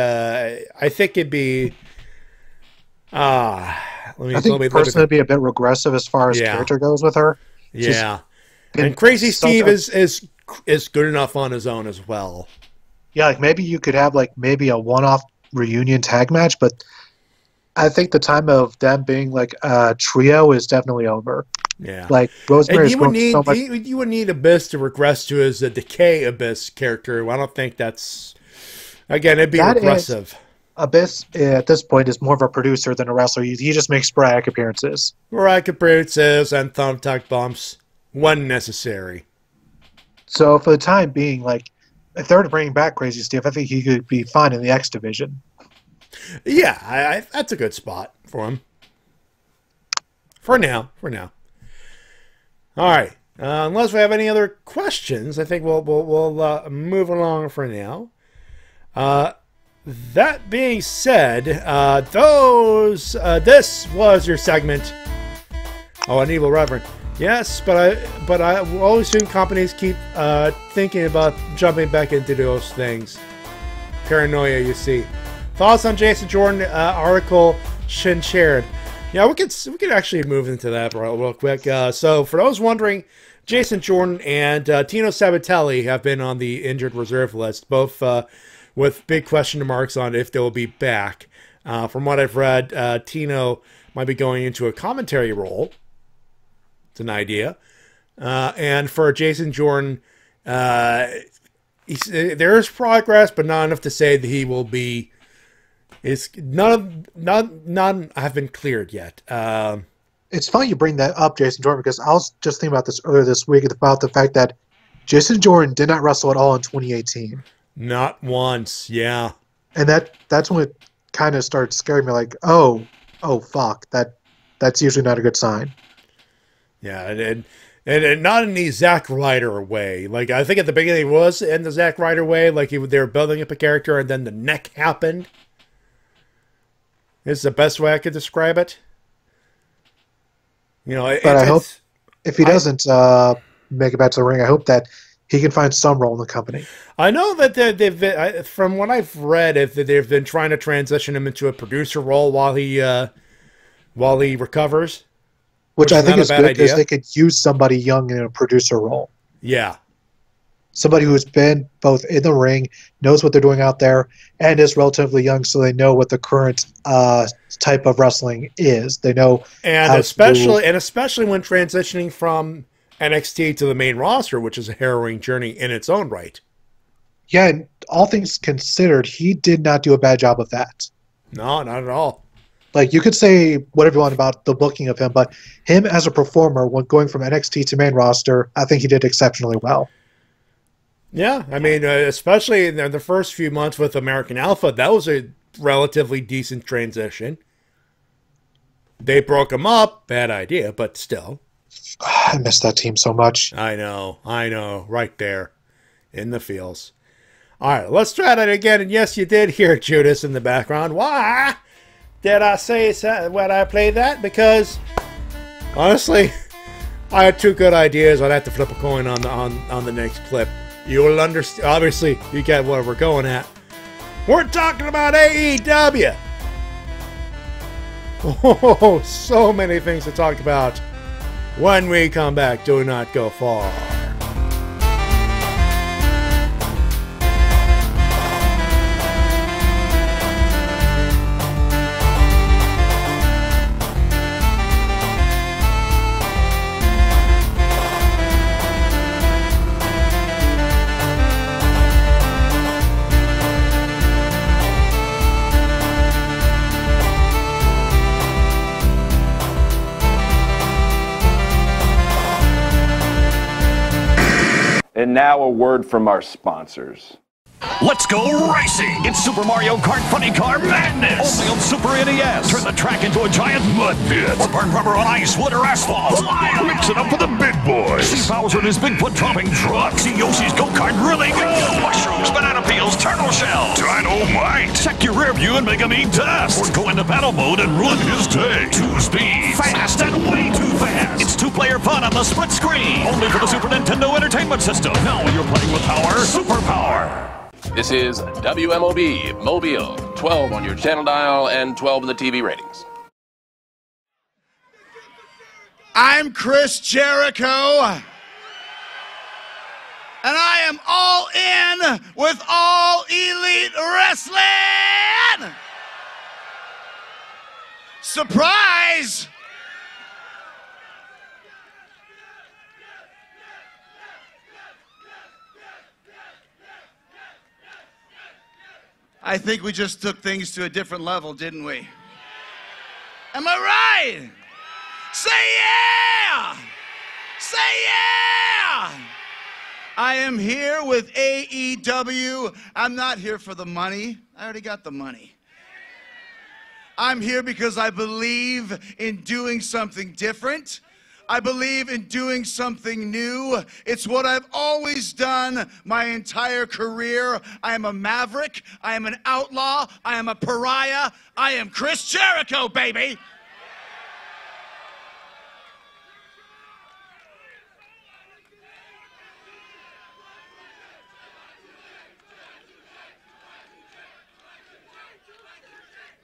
personally it'd be a bit regressive as far as character goes with her. Yeah. And Crazy Steve is good enough on his own as well. Yeah, maybe you could have maybe a one-off reunion tag match, but I think the time of them being a trio is definitely over. Yeah. Rosemary's you would need Abyss to regress to his Decay Abyss character. I don't think that's... Again, it'd be regressive. Abyss, at this point, is more of a producer than a wrestler. He just makes sporadic appearances. Sporadic appearances and thumbtack bumps when necessary. So for the time being, if they were to bring back Crazy Steve, I think he could be fine in the X division. Yeah, that's a good spot for him. For now. All right. Unless we have any other questions, I think we'll move along for now. That being said, this was your segment. Oh, an evil Reverend. Yes, but I always assume companies keep thinking about jumping back into those things. Paranoia, you see. Thoughts on Jason Jordan article Shin shared. Yeah, we could actually move into that real quick. So for those wondering, Jason Jordan and Tino Sabatelli have been on the injured reserve list, both with big question marks on if they will be back. From what I've read, Tino might be going into a commentary role. It's an idea. And for Jason Jordan, there is progress, but not enough to say that he will be. None have been cleared yet. It's funny you bring that up, Jason Jordan, because I was just thinking about this earlier this week about the fact that Jason Jordan did not wrestle at all in 2018. Not once, yeah. And that's when it kind of started scaring me, like, oh fuck, that's usually not a good sign. Yeah, and not in the Zack Ryder way. Like, I think at the beginning it was in the Zack Ryder way, like they were building up a character and then the neck happened. This is the best way I could describe it. You know, but I hope if he doesn't make it back to the ring, I hope that he can find some role in the company. I know that they've been, from what I've read, they've been trying to transition him into a producer role while he recovers. Which I think is good because they could use somebody young in a producer role. Yeah. Somebody who's been both in the ring, knows what they're doing out there, and is relatively young, so they know what the current type of wrestling is. They know, especially when transitioning from NXT to the main roster, which is a harrowing journey in its own right. Yeah, and all things considered, he did not do a bad job of that. No, not at all. Like, you could say whatever you want about the booking of him, but him as a performer, when going from NXT to main roster, I think he did exceptionally well. Yeah, I mean, especially in the first few months with American Alpha, that was a relatively decent transition. They broke him up, bad idea, but still. I miss that team so much. I know, right there in the feels. All right, let's try that again. And yes, you did hear Judas in the background. Why did I say when I played that? Because honestly, I had two good ideas. I'd have to flip a coin on the next clip. You will understand. Obviously, you get where we're going at. We're talking about AEW. Oh, so many things to talk about. When we come back, do not go far. And now a word from our sponsors. Let's go racing! It's Super Mario Kart Funny Car Madness! Only on Super NES! Turn the track into a giant mud pit! Or burn rubber on ice, wood, or asphalt! Mix it up for the big boys! See Bowser in his Bigfoot dropping truck! See Yoshi's go-kart really go! Mushrooms, banana peels, turtle shells! Dynamite! Check your rear view and make him eat dust! Or go into battle mode and ruin his day! 2 speeds! Fast and way too fast! It's 2-player fun on the split screen! Only for the Super Nintendo Entertainment System! Now you're playing with power, superpower! This is WMOB Mobile, 12 on your channel dial and 12 in the TV ratings. I'm Chris Jericho, and I am all in with All Elite Wrestling! Surprise! I think we just took things to a different level, didn't we? Am I right? Say yeah! Say yeah! I am here with AEW. I'm not here for the money. I already got the money. I'm here because I believe in doing something different. I believe in doing something new. It's what I've always done my entire career. I am a maverick. I am an outlaw. I am a pariah. I am Chris Jericho, baby.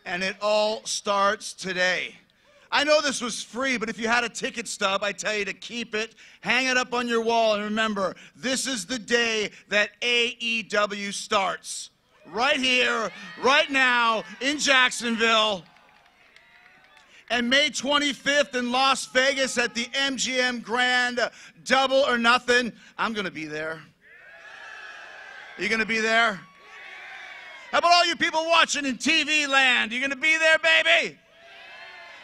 And it all starts today. I know this was free, but if you had a ticket stub, I tell you to keep it, hang it up on your wall, and remember, this is the day that AEW starts. Right here, right now, in Jacksonville. And May 25th in Las Vegas at the MGM Grand, Double or Nothing. I'm going to be there. Are you going to be there? How about all you people watching in TV land? You going to be there, baby?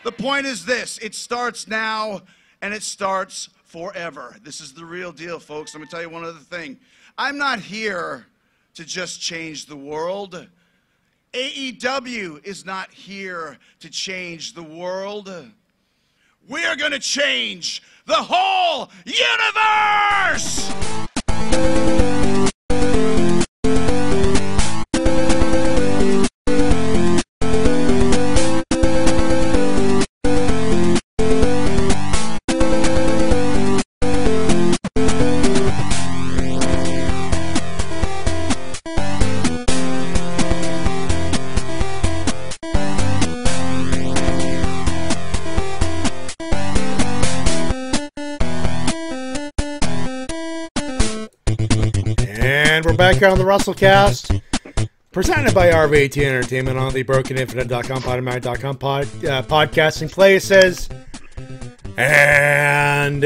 The point is this, it starts now and it starts forever. This is the real deal, folks. Let me tell you one other thing. I'm not here to just change the world. AEW is not here to change the world. We are going to change the whole universe! Back here on the Wrestle-Cast, presented by RVT Entertainment on the BrokenInfinite.com, Podomatic.com, podcasting places, and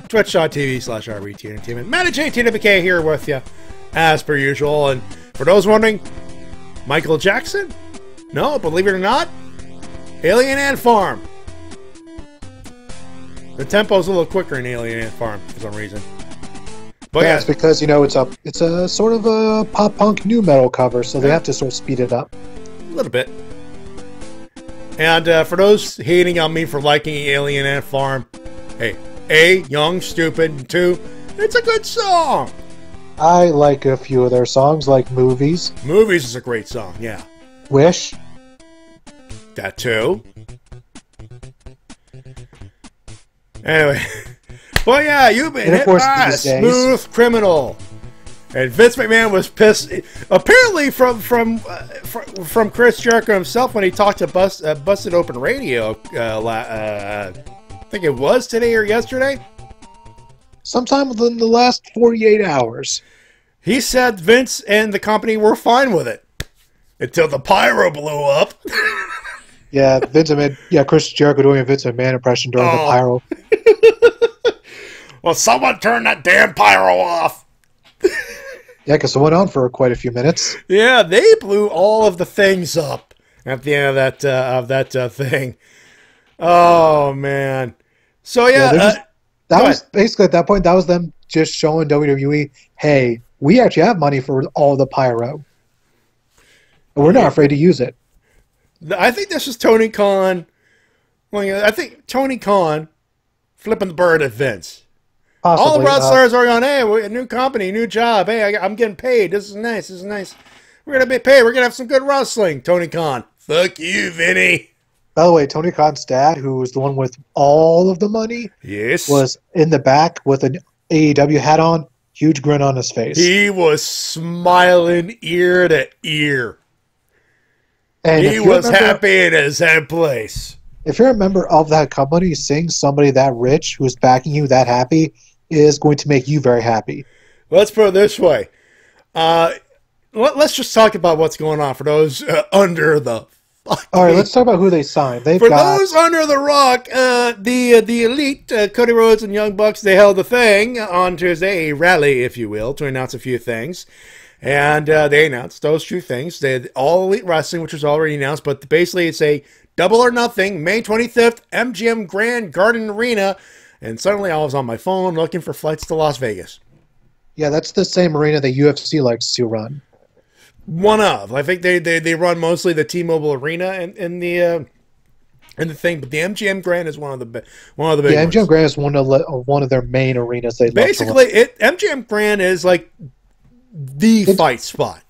Twitch.tv/RVT Entertainment. Matty Jay and TWK here with you, as per usual. And for those wondering, Michael Jackson? No, believe it or not, Alien Ant Farm. The tempo's a little quicker in Alien Ant Farm for some reason. But yeah, it's because, you know, it's a sort of a pop punk new metal cover, so they have to sort of speed it up a little bit. And for those hating on me for liking Alien Ant Farm, hey, A, young, stupid, and 2, it's a good song. I like a few of their songs, like Movies. Movies is a great song, yeah. Wish. That too. Anyway. Well, yeah, you've been hit by a smooth criminal, and Vince McMahon was pissed. Apparently, from Chris Jericho himself when he talked to Busted Open Radio. I think it was today or yesterday. Sometime within the last 48 hours. He said Vince and the company were fine with it until the pyro blew up. Yeah, Chris Jericho doing a Vince McMahon impression during the pyro. Well, someone turn that damn pyro off. Yeah, because it went on for quite a few minutes. Yeah, they blew all of the things up at the end of that thing. Oh man! So yeah, that was basically at that point. That was them just showing WWE, hey, we actually have money for all the pyro, and we're not afraid to use it. I think this is Tony Khan. Well, I think Tony Khan flipping the bird at Vince. Possibly, all the wrestlers are going, hey, a new company, new job. Hey, I'm getting paid. This is nice. This is nice. We're going to be paid. We're going to have some good wrestling. Tony Khan. Fuck you, Vinny. By the way, Tony Khan's dad, who was the one with all of the money, yes, was in the back with an AEW hat on, huge grin on his face. He was smiling ear to ear. And he was happy in his head place. If you're a member of that company, seeing somebody that rich who's backing you that happy is going to make you very happy. Let's put it this way. Let's just talk about what's going on for those under the... All right, let's talk about who they signed. Those under the rock, the elite, Cody Rhodes and Young Bucks, they held a thing on Tuesday, a rally, if you will, to announce a few things. And they announced those two things. They had All Elite Wrestling, which was already announced, but basically it's a Double or Nothing, May 25th, MGM Grand Garden Arena. And suddenly I was on my phone looking for flights to Las Vegas. Yeah, that's the same arena the UFC likes to run. One of. I think they run mostly the T-Mobile Arena in the and the thing. But the MGM Grand is one of the big ones. MGM Grand is one of their main arenas. They basically MGM Grand is like the fight spot,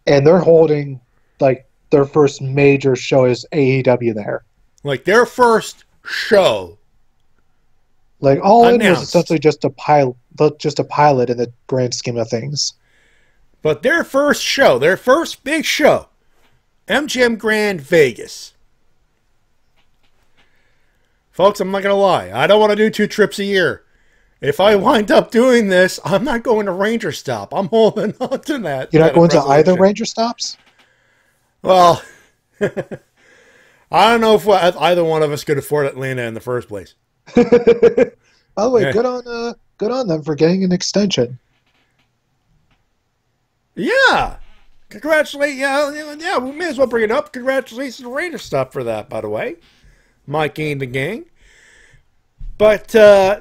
and they're holding like their first major show is AEW there. Like their first show. Like all in was essentially just a pilot in the grand scheme of things. But their first show, their first big show, MGM Grand Vegas. Folks, I'm not going to lie. I don't want to do 2 trips a year. If I wind up doing this, I'm not going to Ranger Stop. I'm holding on to that. You're not going to either Ranger Stops? Well, I don't know if either one of us could afford Atlanta in the first place. By the way, good on them for getting an extension. Yeah. Congratulations. Yeah, we may as well bring it up. Congratulations to Ranger Stop for that, by the way. Mike and the gang. But,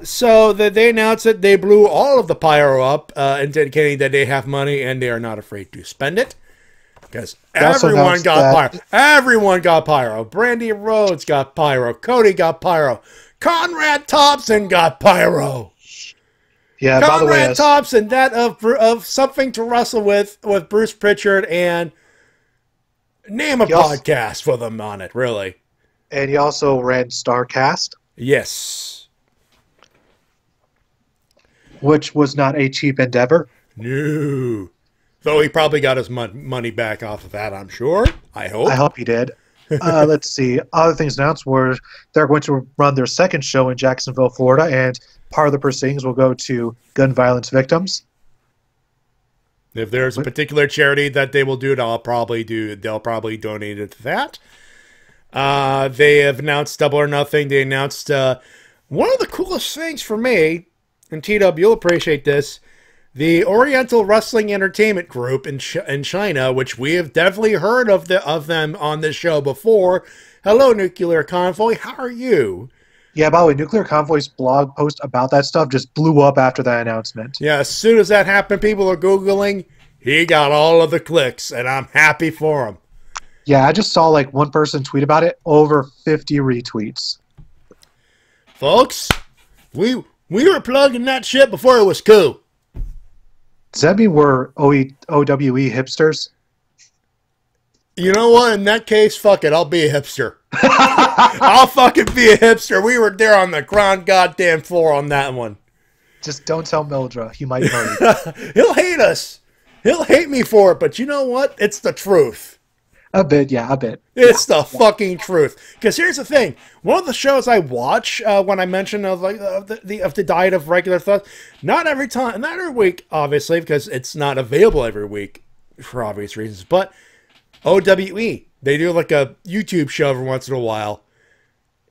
so they announced that they blew all of the pyro up, indicating that they have money and they are not afraid to spend it. Because everyone got pyro. Everyone got pyro. Brandy Rhodes got pyro. Cody got pyro. Conrad Thompson got pyro. Yeah, Conrad by the way, Thompson, that of Something to Wrestle with Bruce Pritchard, and name a podcast for them on it, really. And he also ran StarCast. Yes. Which was not a cheap endeavor. No. Though he probably got his money back off of that, I'm sure. I hope he did. Let's see. Other things announced were they're going to run their second show in Jacksonville, Florida, and part of the proceedings will go to gun violence victims. If there's a particular charity that they will do, they'll probably donate it to that. They have announced Double or Nothing. They announced one of the coolest things for me, and TW, you'll appreciate this, the Oriental Wrestling Entertainment Group in China, which we have definitely heard of them on this show before. Hello, Nuclear Convoy. How are you? Yeah, by the way, Nuclear Convoy's blog post about that stuff just blew up after that announcement. Yeah, as soon as that happened, people are Googling. He got all of the clicks, and I'm happy for him. Yeah, I just saw like one person tweet about it, over 50 retweets. Folks, we were plugging that shit before it was cool. Does that mean we're OWE hipsters? You know what? In that case, fuck it. I'll be a hipster. I'll fucking be a hipster. We were there on the ground goddamn floor on that one. Just don't tell Mildra. He might hurt. He'll hate us. He'll hate me for it, but you know what? It's the truth. A bit, yeah, a bit. It's the fucking truth. Because here's the thing: one of the shows I watch when I mention of the diet of regular thoughts, not every week, obviously, because it's not available every week for obvious reasons. But OWE, they do like a YouTube show every once in a while,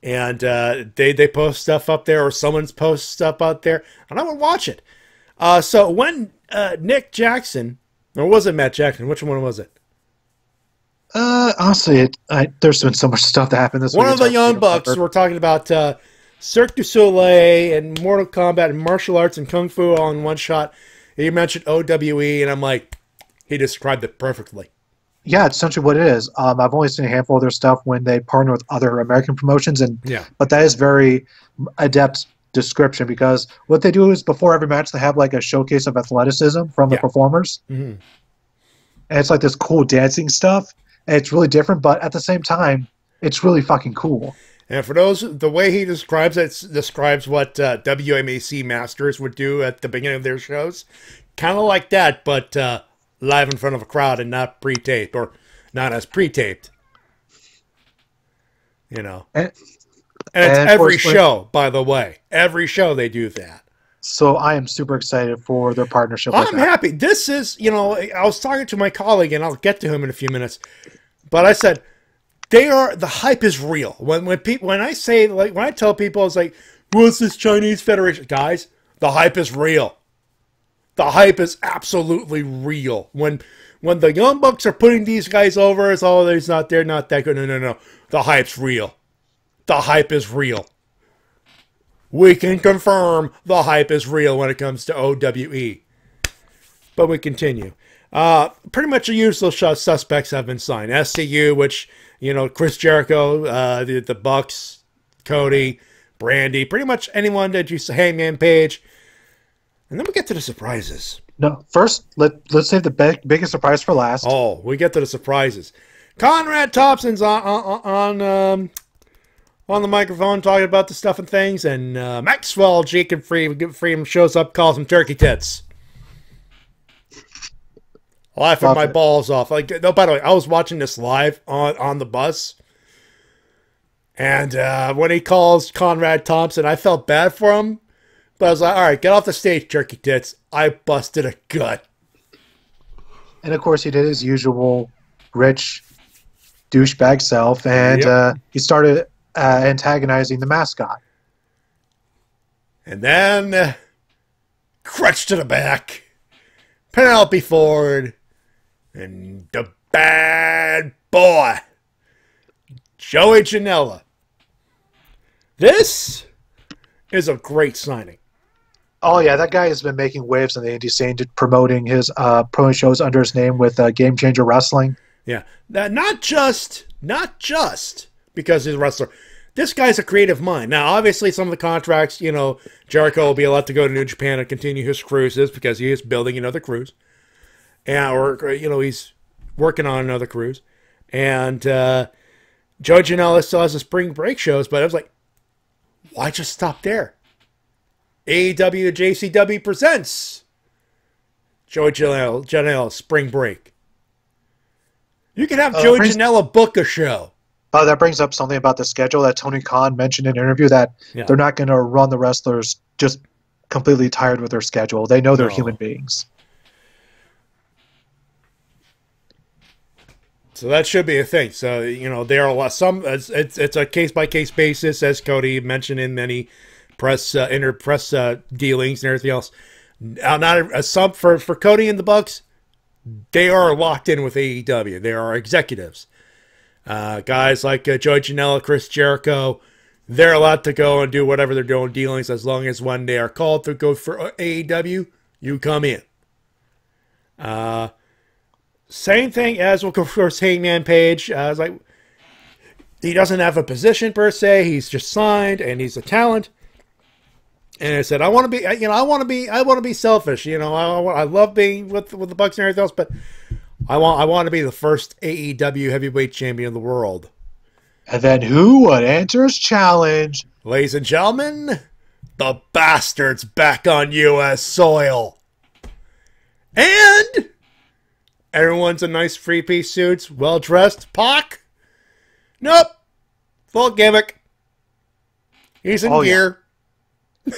and they post stuff up there, or someone's posts stuff out there, and I would watch it. So when Nick Jackson, or was it Matt Jackson? Which one was it? Honestly, there's been so much stuff that happened this week. One of the Young Bucks were talking about Cirque du Soleil and Mortal Kombat and martial arts and Kung Fu all in one shot. He mentioned OWE, and I'm like, he described it perfectly. Yeah, it's essentially what it is. I've only seen a handful of their stuff when they partner with other American promotions, but that is very adept description, because what they do is before every match they have like a showcase of athleticism from the performers. Mm-hmm. And it's like this cool dancing stuff. And it's really different, but at the same time, it's really fucking cool. And for those, the way he describes it describes what WMAC Masters would do at the beginning of their shows. Kind of like that, but live in front of a crowd and not pre-taped, or not as pre-taped. You know. And it's every show, by the way. Every show they do that. So I am super excited for their partnership. I'm happy. This is, I was talking to my colleague, and I'll get to him in a few minutes. But I said, the hype is real. When I tell people, it's like, what's this Chinese Federation? Guys, the hype is real. The hype is absolutely real. When the Young Bucks are putting these guys over, it's, oh, they're not that good. No. The hype's real. The hype is real. We can confirm the hype is real when it comes to OWE. But we continue. Pretty much the usual suspects have been signed. SCU, which, you know, Chris Jericho, the Bucks, Cody, Brandy, pretty much anyone that you say, Hangman Page. And then we get to the surprises. No, first, let's save the biggest surprise for last. Oh, we get to the surprises. Conrad Thompson's on the microphone talking about the stuff and things, and Maxwell Jacob Freedom shows up, calls him turkey tits. Laughing my balls off. Like, no, by the way, I was watching this live on the bus, and when he calls Conrad Thompson, I felt bad for him, but I was like, all right, get off the stage, turkey tits. I busted a gut. And of course, he did his usual rich douchebag self, and he started antagonizing the mascot. And then, crutch to the back, Penelope Ford, and the bad boy, Joey Janela. This is a great signing. Oh yeah, that guy has been making waves in the indie scene, promoting his pro shows under his name with Game Changer Wrestling. Yeah, not just because he's a wrestler. This guy's a creative mind. Now, obviously, some of the contracts, you know, Jericho will be allowed to go to New Japan and continue his cruises because he is building another cruise. And, or, you know, he's working on another cruise. And Joe Janela still has the spring break shows, but I was like, why just stop there? AEW JCW presents Joey Janela spring break. You can have Joey Janela book a show. That brings up something about the schedule that Tony Khan mentioned in an interview, that they're not going to run the wrestlers just completely tired with their schedule. They know they're human beings. So that should be a thing. So, you know, there are it's a case-by-case basis, as Cody mentioned in many press dealings and everything else. For Cody and the Bucks, they are locked in with AEW. They are executives. Guys like Joey Janela, Chris Jericho, they're allowed to go and do whatever they're doing dealings as long as when they are called to go for AEW, you come in. Same thing as, of course, Hangman Page. I was like, he doesn't have a position per se. He's just signed, and he's a talent. And I said, I want to be selfish. You know, I love being with the Bucks and everything else, but I want to be the first AEW heavyweight champion of the world. And then who would enter his challenge? Ladies and gentlemen, the Bastard's back on U.S. soil. And everyone's in nice three-piece suits, well-dressed. Pac? Nope. Full gimmick. He's in gear. Yeah.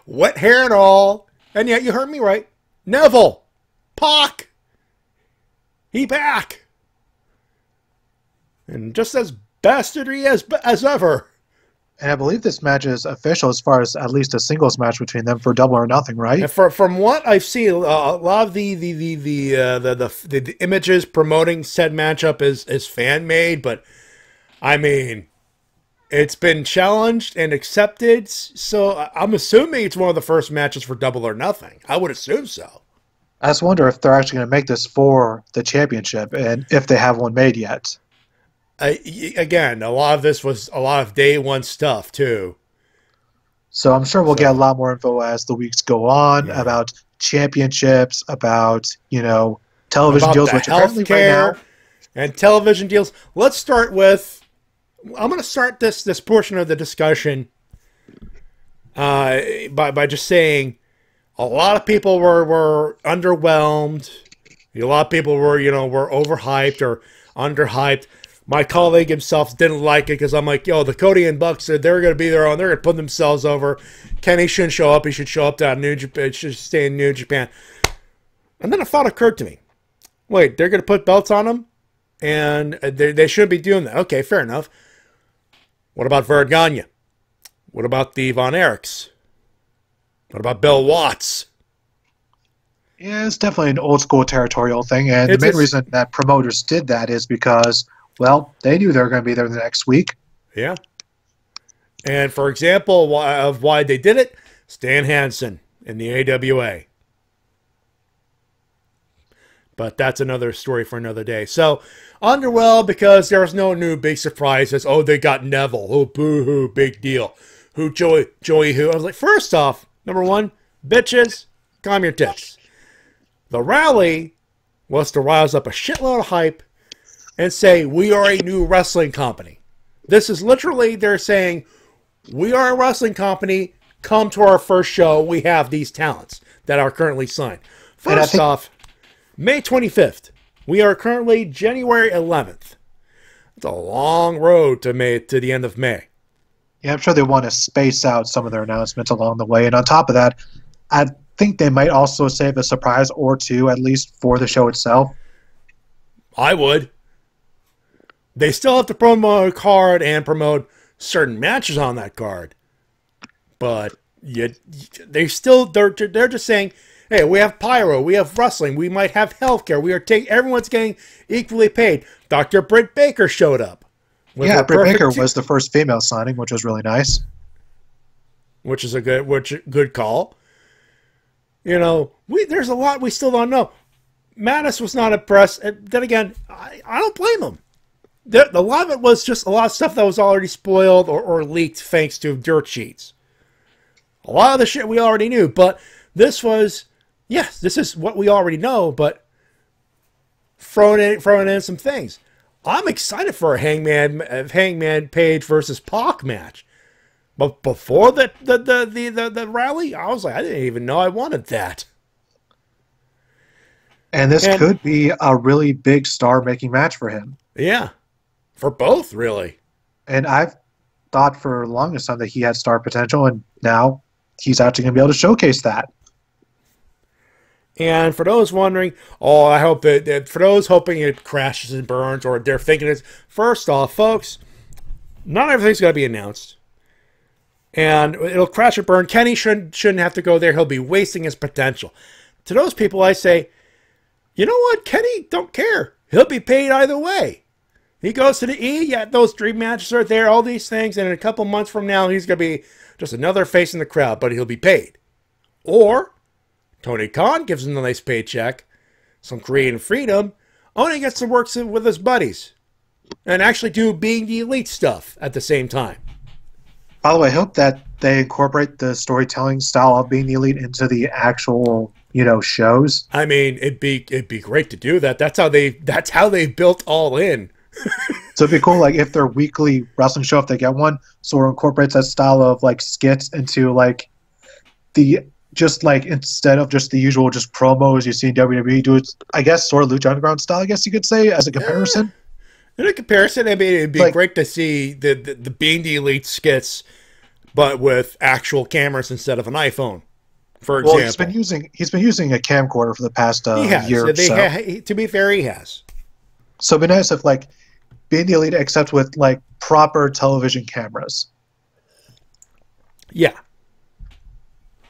Wet hair and all. And yet, you heard me right. Neville. Pac. He back. And just as bastardly as ever. And I believe this match is official as far as at least a singles match between them for Double or Nothing, right? And from what I've seen, a lot of the images promoting said matchup is fan made, but I mean, it's been challenged and accepted, so I'm assuming it's one of the first matches for Double or Nothing. I would assume so. I just wonder if they're actually going to make this for the championship, and if they have one made yet. Again, a lot of this was a lot of day one stuff too. So I'm sure we'll get a lot more info as the weeks go on about championships, about, you know, television deals, which apparently right now. And television deals. Let's start with, I'm going to start this portion of the discussion by just saying a lot of people were underwhelmed. A lot of people were overhyped or underhyped. My colleague himself didn't like it because I'm like, yo, the Cody and Bucks said they're going to be there on. They're going to put themselves over. Kenny shouldn't show up. He should show up down New Japan. Should stay in New Japan. And then a thought occurred to me. Wait, they're going to put belts on them? And they shouldn't be doing that. Okay, fair enough. What about Verganya? What about the Von Erichs? What about Bill Watts? Yeah, it's definitely an old school territorial thing. And the main reason that promoters did that is because, well, they knew they were going to be there the next week. Yeah. And for example, of why they did it, Stan Hansen in the AWA. But that's another story for another day. So, underwhelmed because there was no new big surprises. Oh, they got Neville. Oh, boo-hoo, big deal. Who, Joey who? I was like, first off, number one, bitches, calm your tits. The rally was to rouse up a shitload of hype and say, we are a new wrestling company. This is literally, they're saying, we are a wrestling company. Come to our first show. We have these talents that are currently signed. First off, May 25th. We are currently January 11th. It's a long road to the end of May. Yeah, I'm sure they want to space out some of their announcements along the way. And on top of that, I think they might also save a surprise or two, at least for the show itself. I would. They still have to promote a card and promote certain matches on that card. But they're just saying, hey, we have pyro, we have wrestling, we might have healthcare, everyone's getting equally paid. Dr. Britt Baker showed up. Yeah, Britt Baker was the first female signing, which was really nice. Which is a good call. You know, there's a lot we still don't know. Mattis was not impressed. And then again, I don't blame him. A lot of it was just a lot of stuff that was already spoiled or leaked thanks to dirt sheets. A lot of the shit we already knew, but this was, yes, this is what we already know, but throwing in some things. I'm excited for a Hangman Page versus Pac match. But before the rally, I was like, I didn't even know I wanted that. And this could be a really big star-making match for him. Yeah. For both, really. And I've thought for the longest time that he had star potential, and now he's actually going to be able to showcase that. And for those wondering, I hope that for those hoping it crashes and burns, or they're thinking it's, first off, folks, not everything's going to be announced. And it'll crash or burn. Kenny shouldn't have to go there. He'll be wasting his potential. To those people, I say, you know what? Kenny don't care. He'll be paid either way. He goes to the E, yeah, those dream matches are there, all these things, and in a couple months from now, he's going to be just another face in the crowd, but he'll be paid. Or Tony Khan gives him a nice paycheck, some creative freedom, only gets to work with his buddies, and actually do Being the Elite stuff at the same time. By the way, I hope that they incorporate the storytelling style of Being the Elite into the actual, shows. I mean, it'd be great to do that. That's how they built All In. So it'd be cool, like, if their weekly wrestling show, if they get one, sort of incorporates that style of, like, skits into, like, instead of just the usual just promos you see in WWE, do it, I guess, sort of Lucha Underground style, I guess you could say, as a comparison. In a comparison, I mean, it'd be great to see the Being the Elite skits, but with actual cameras instead of an iPhone, for example. Well, he's been using a camcorder for the past year or so. To be fair, he has. So it'd be nice if, like, Being the Elite, except with, like, proper television cameras. Yeah.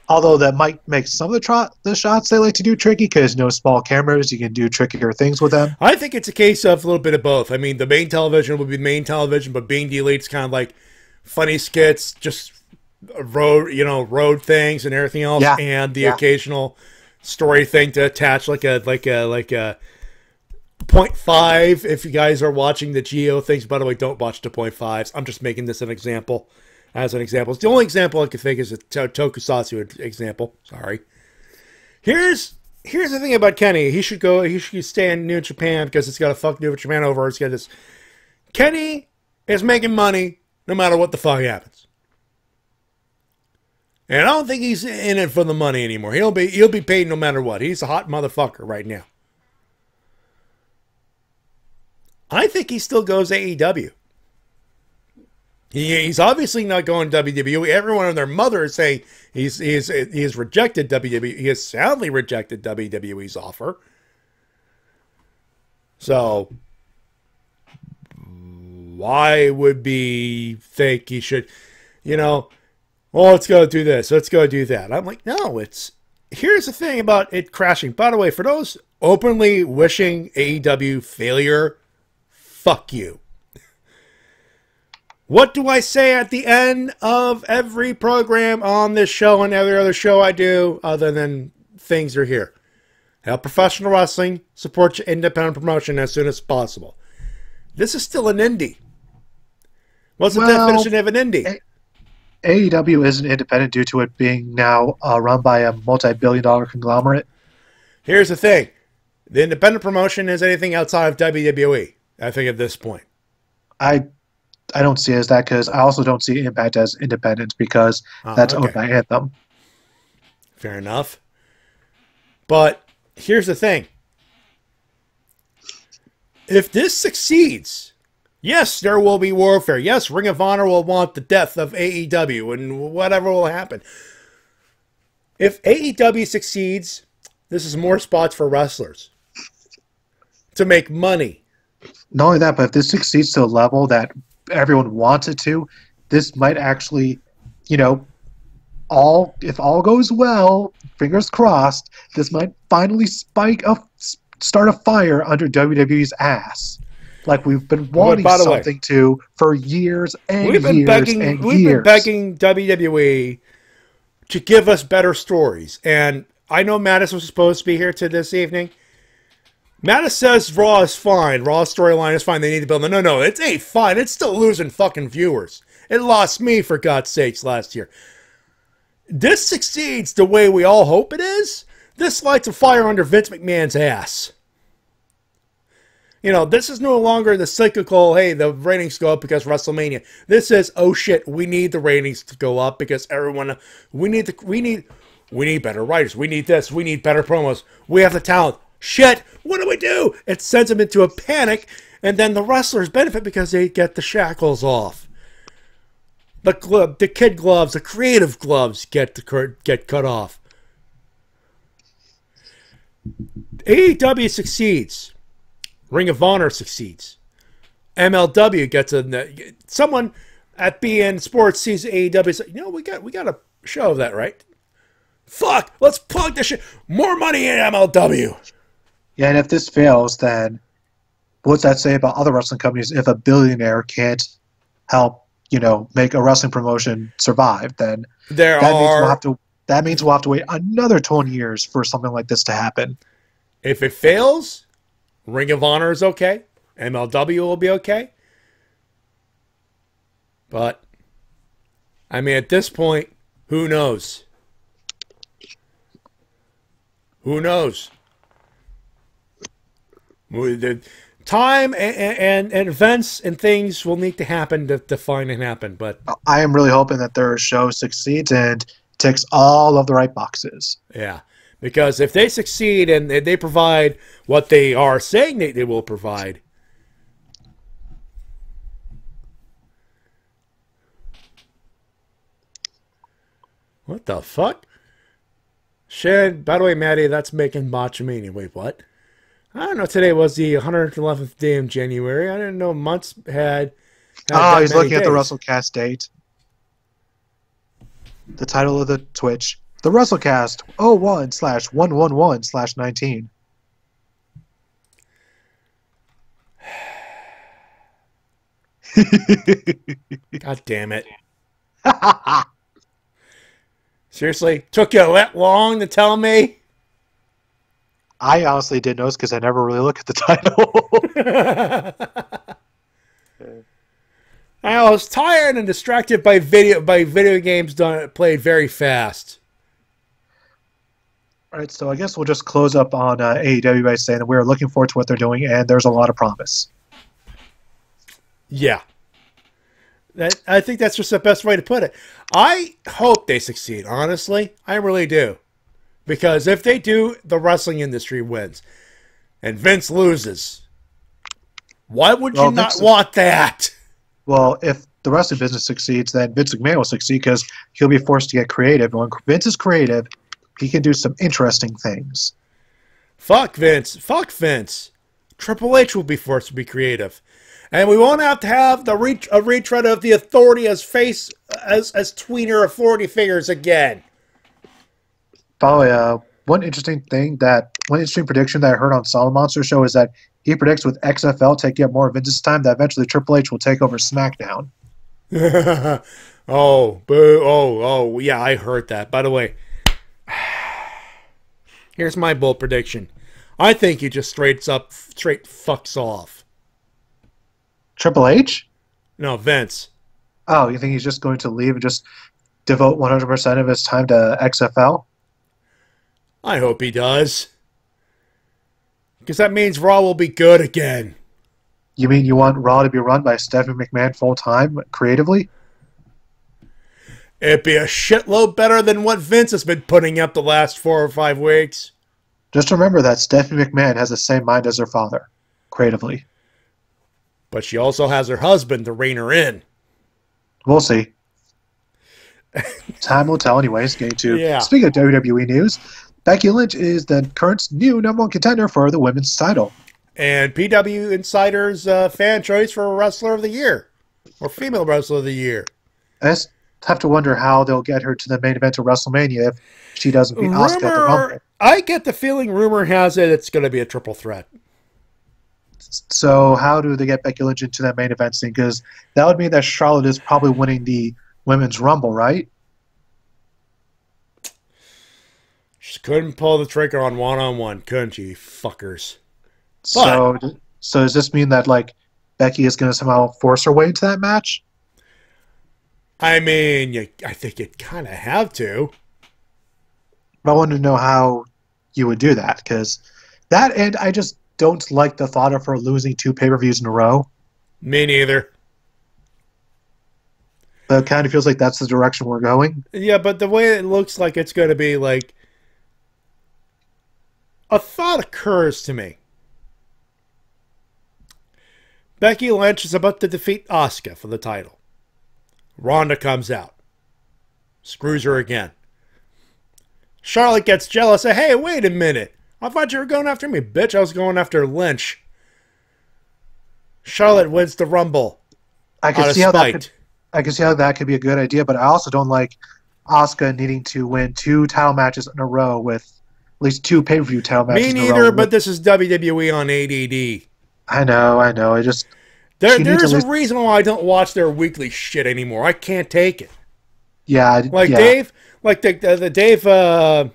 Although that might make some of the shots they like to do tricky, because small cameras, you can do trickier things with them. I think it's a case of a little bit of both. I mean, the main television would be main television, but Being the Elite's kind of like funny skits, just road things and everything else, and the occasional story thing to attach, like a 0.5. If you guys are watching the Geo things, by the way, don't watch the 0.5s. I'm just making this an example. As an example, it's the only example I could think is a Tokusatsu example. Sorry. Here's the thing about Kenny. He should stay in New Japan because it's got to fuck New Japan over. It's got this. Kenny is making money no matter what the fuck happens, and I don't think he's in it for the money anymore. He'll be paid no matter what. He's a hot motherfucker right now. I think he still goes AEW. He's obviously not going WWE. Everyone and their mother is saying he's rejected WWE. He has soundly rejected WWE's offer. So why would we think he should, let's go do this, let's go do that. I'm like, no, here's the thing about it crashing. By the way, for those openly wishing AEW failure, fuck you. What do I say at the end of every program on this show and every other show I do, other than things are here? Help professional wrestling, support your independent promotion as soon as possible. This is still an indie. What's the definition of an indie? AEW isn't independent due to it being now run by a multi-billion-dollar conglomerate. Here's the thing. The independent promotion is anything outside of WWE, I think, at this point. I don't see it as that because I also don't see Impact as independent because that's owned by Anthem. Fair enough. But here's the thing. If this succeeds, yes, there will be warfare. Yes, Ring of Honor will want the death of AEW and whatever will happen. If AEW succeeds, this is more spots for wrestlers to make money. Not only that, but if this succeeds to a level that everyone wants it to, this might actually, if all goes well, fingers crossed, this might finally start a fire under WWE's ass. Like we've been wanting something to for years and we've been begging WWE to give us better stories. And I know Mattis was supposed to be here to this evening. Mattis says Raw is fine. Raw storyline is fine. They need to build it. No, it ain't fine. It's still losing fucking viewers. It lost me, for God's sakes, last year. This succeeds the way we all hope it is. This lights a fire under Vince McMahon's ass. This is no longer the cyclical, hey, the ratings go up because WrestleMania. This is, oh shit, we need the ratings to go up because we need better writers. We need this. We need better promos. We have the talent. Shit, what do? It sends them into a panic, and then the wrestlers benefit because they get the shackles off. The kid gloves, the creative gloves get cut off. AEW succeeds. Ring of Honor succeeds. MLW gets someone at BN Sports sees AEW and says, we got a show of that, right? Fuck, let's plug this shit. More money in MLW. Yeah, and if this fails, then what's that say about other wrestling companies? If a billionaire can't help, make a wrestling promotion survive, then that means we'll have to wait another 20 years for something like this to happen. If it fails, Ring of Honor is okay. MLW will be okay. But, at this point, who knows? Who knows? The time and events and things will need to happen to find it happen. But I am really hoping that their show succeeds and ticks all of the right boxes. Yeah, because if they succeed and they provide what they are saying they will provide, what the fuck? Shit, by the way, Matty, that's making Botchamania. Wait, what? I don't know. Today was the 111th day of January. I didn't know months had he's looking at the Wrestle-Cast date. The title of the Twitch. The Wrestle-Cast 01/111/19. God damn it. Seriously? Took you that long to tell me? I honestly didn't notice because I never really look at the title. I was tired and distracted by video games played very fast. All right, so I guess we'll just close up on AEW by saying that we're looking forward to what they're doing, and there's a lot of promise. Yeah. I think that's just the best way to put it. I hope they succeed, honestly. I really do. Because if they do, the wrestling industry wins. And Vince loses. Why would you not want that? Well, if the wrestling business succeeds, then Vince McMahon will succeed because he'll be forced to get creative. And when Vince is creative, he can do some interesting things. Fuck Vince. Fuck Vince. Triple H will be forced to be creative. And we won't have to have a retread of the authority as tweener authority figures again. By the way, one interesting prediction that I heard on Solid Monster Show is that he predicts with XFL taking up more of Vince's time that eventually Triple H will take over SmackDown. Oh, boo. Oh, yeah, I heard that. By the way, here's my bold prediction. I think he just straight fucks off. Triple H? No, Vince. Oh, you think he's just going to leave and just devote 100% of his time to XFL? I hope he does. Because that means Raw will be good again. You mean you want Raw to be run by Stephanie McMahon full-time, creatively? It'd be a shitload better than what Vince has been putting up the last 4 or 5 weeks. Just remember that Stephanie McMahon has the same mind as her father, creatively. But she also has her husband to rein her in. We'll see. Time will tell anyways. Yeah. Speaking of WWE news, Becky Lynch is the current new #1 contender for the women's title. And PW Insider's fan choice for Wrestler of the Year. Or Female Wrestler of the Year. I just have to wonder how they'll get her to the main event of WrestleMania if she doesn't beat Asuka at the Rumble. I get the feeling, rumor has it, it's going to be a triple threat. So how do they get Becky Lynch into that main event scene? Because that would mean that Charlotte is probably winning the Women's Rumble, right? She couldn't pull the trigger on one-on-one, couldn't she, fuckers? So does this mean that like Becky is going to somehow force her way into that match? I mean, I think you'd kind of have to. But I want to know how you would do that, because that, and I just don't like the thought of her losing 2 pay-per-views in a row. Me neither. But it kind of feels like that's the direction we're going. Yeah, but the way it looks like it's going to be, like, a thought occurs to me. Becky Lynch is about to defeat Asuka for the title. Ronda comes out. Screws her again. Charlotte gets jealous. Say, hey, wait a minute. I thought you were going after me, bitch. I was going after Lynch. Charlotte wins the Rumble. I can see how that could be a good idea, but I also don't like Asuka needing to win 2 title matches in a row with at least 2 pay-per-view title matches in a row. Me neither, but this is WWE on ADD. I know. I just... There's a reason why I don't watch their weekly shit anymore. I can't take it. Yeah. Like yeah. Dave, like the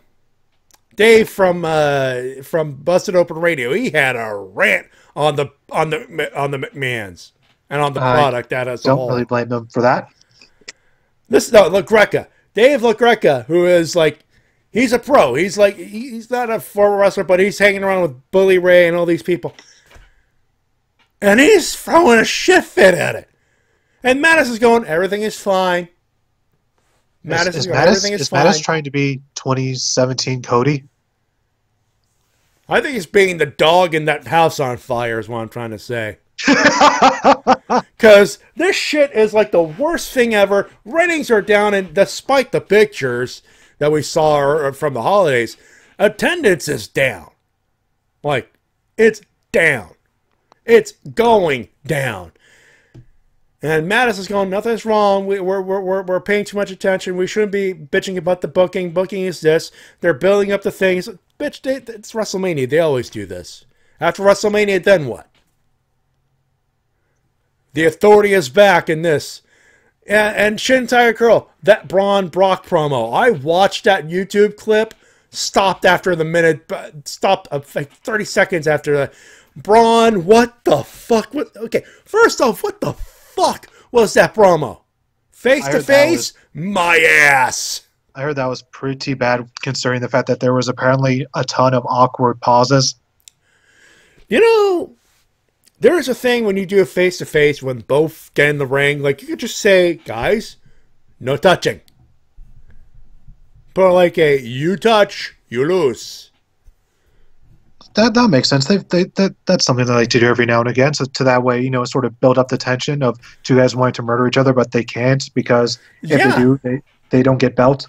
Dave from Busted Open Radio, he had a rant on the McMahons and on the product as a whole. Don't really blame them for that. LaGreca. Dave LaGreca, who is like, he's a pro. He's like, he's not a former wrestler, but he's hanging around with Bully Ray and all these people. And he's throwing a shit fit at it. And Madison's going, everything is fine. Is Mattis trying to be 2017 Cody? I think he's being the dog in that house on fire is what I'm trying to say. Because this shit is like the worst thing ever. Ratings are down, and despite the pictures that we saw from the holidays, attendance is down. Like, it's down. It's going down. And Madison's going, nothing's wrong. We're paying too much attention. We shouldn't be bitching about the booking. Booking is this. They're building up the things. Bitch, it's WrestleMania. They always do this. After WrestleMania, then what? The authority is back in this. And Shin Tiger Curl, that Braun Brock promo. I watched that YouTube clip. Stopped after the minute. Stopped like 30 seconds after the... Braun, what the fuck? Okay, first off, what the fuck was that promo? Face to face? My ass. I heard that was pretty bad considering the fact that there was apparently a ton of awkward pauses. You know, there is a thing when you do a face to face when both get in the ring. Like, you could just say, guys, no touching. But like you touch, you lose. That makes sense. That's something they like to do every now and again. So to that way, you know, sort of build up the tension of 2 guys wanting to murder each other, but they can't because if they do, they don't get belt.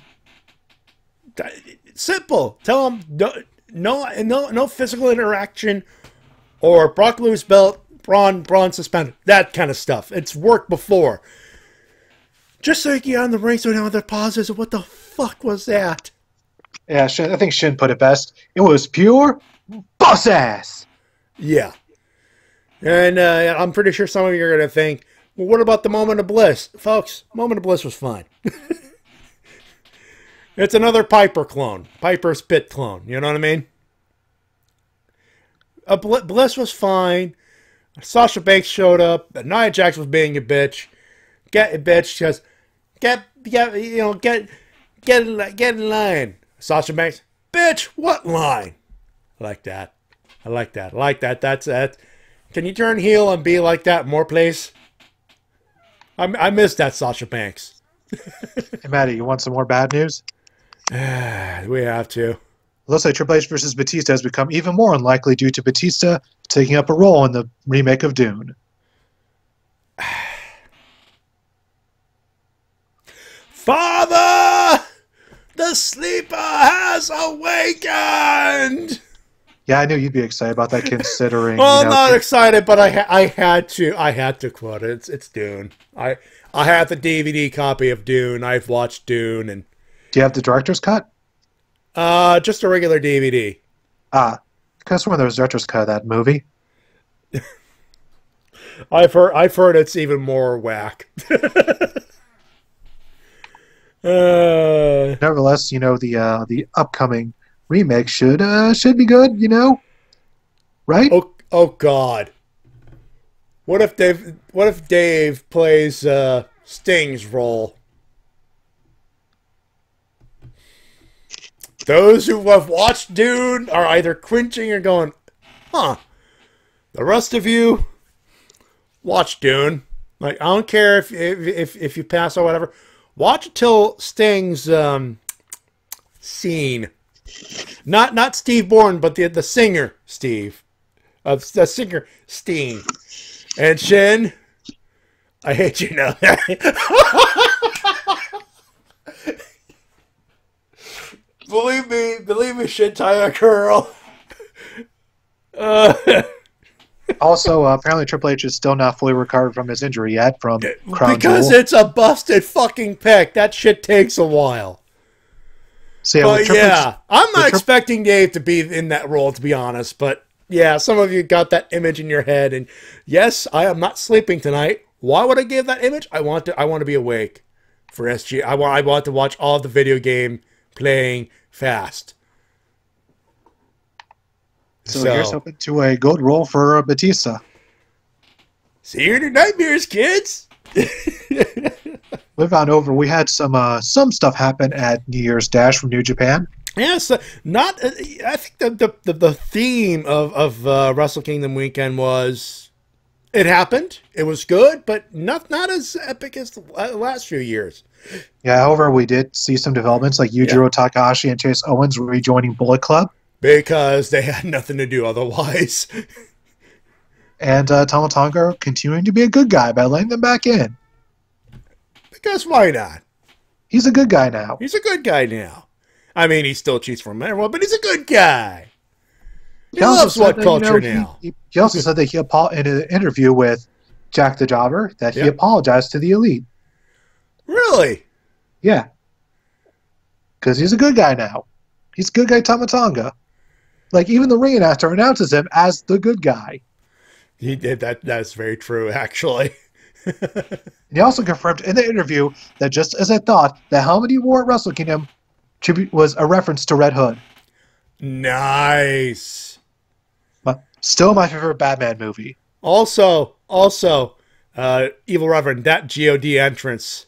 Simple. Tell them no physical interaction, or Brock lose belt, Braun suspended. That kind of stuff. It's worked before. Just so you get on the ring, so now the pauses. What the fuck was that? Yeah, I think Shin put it best. It was pure boss ass. Yeah. And I'm pretty sure some of you are going to think, well, what about the moment of bliss? Folks, moment of bliss was fine. It's another Piper clone. Piper's Pit clone. You know what I mean? Bliss was fine. Sasha Banks showed up. Nia Jax was being a bitch. Just get in line. Sasha Banks, bitch, what line? I like that. That's it. Can you turn heel and be like that more, please? I miss that Sasha Banks. Hey, Matty, you want some more bad news? We have to. Looks like Triple H versus Batista has become even more unlikely due to Batista taking up a role in the remake of Dune. Father! The sleeper has awakened! Yeah, I knew you'd be excited about that considering... Well, I'm not excited, but I had to quote it. It's Dune. I have the DVD copy of Dune. I've watched Dune. And do you have the director's cut? Just a regular DVD. Because when there was director's cut of that movie. I've heard it's even more whack. Nevertheless, the upcoming remake should be good, right? Oh God! What if Dave plays Sting's role? Those who have watched Dune are either cringing or going, "Huh." The rest of you, watch Dune. Like, I don't care if you pass or whatever. Watch it till Sting's scene. Not Steve Bourne, but the singer Steve. The singer Sting. And Shin, I hate you now. Believe me, Shin, tie a curl. Also, apparently Triple H is still not fully recovered from his injury yet from Crown because Jewel. It's a busted fucking pick. That shit takes a while. So, but yeah, I'm not expecting Dave to be in that role, to be honest. But yeah, some of you got that image in your head, and yes, I am not sleeping tonight. Why would I give that image? I want to be awake for SG. I want to watch all the video game playing fast. So here's hoping to a good role for Batista. See you in your nightmares, kids. Move on over. We had some stuff happen at New Year's Dash from New Japan. Yes, I think the theme of Wrestle Kingdom weekend was it happened. It was good, but not as epic as the last few years. Yeah, however, we did see some developments like Yujiro Takahashi and Chase Owens rejoining Bullet Club. Because they had nothing to do otherwise. And Tama Tonga continuing to be a good guy by letting them back in. Because why not? He's a good guy now. He's a good guy now. I mean, he still cheats from everyone, but he's a good guy. He loves what culture now. He also said that in an interview with Jack the Jobber that he apologized to the Elite. Really? Yeah. Because he's a good guy now. He's a good guy Tama Tonga. Like, even the ring announcer announces him as the good guy. He did that. That's very true, actually. He also confirmed in the interview that just as I thought, the helmet he wore at Wrestle Kingdom was a reference to Red Hood. Nice. But still my favorite Batman movie. Also, Evil Reverend, that God entrance,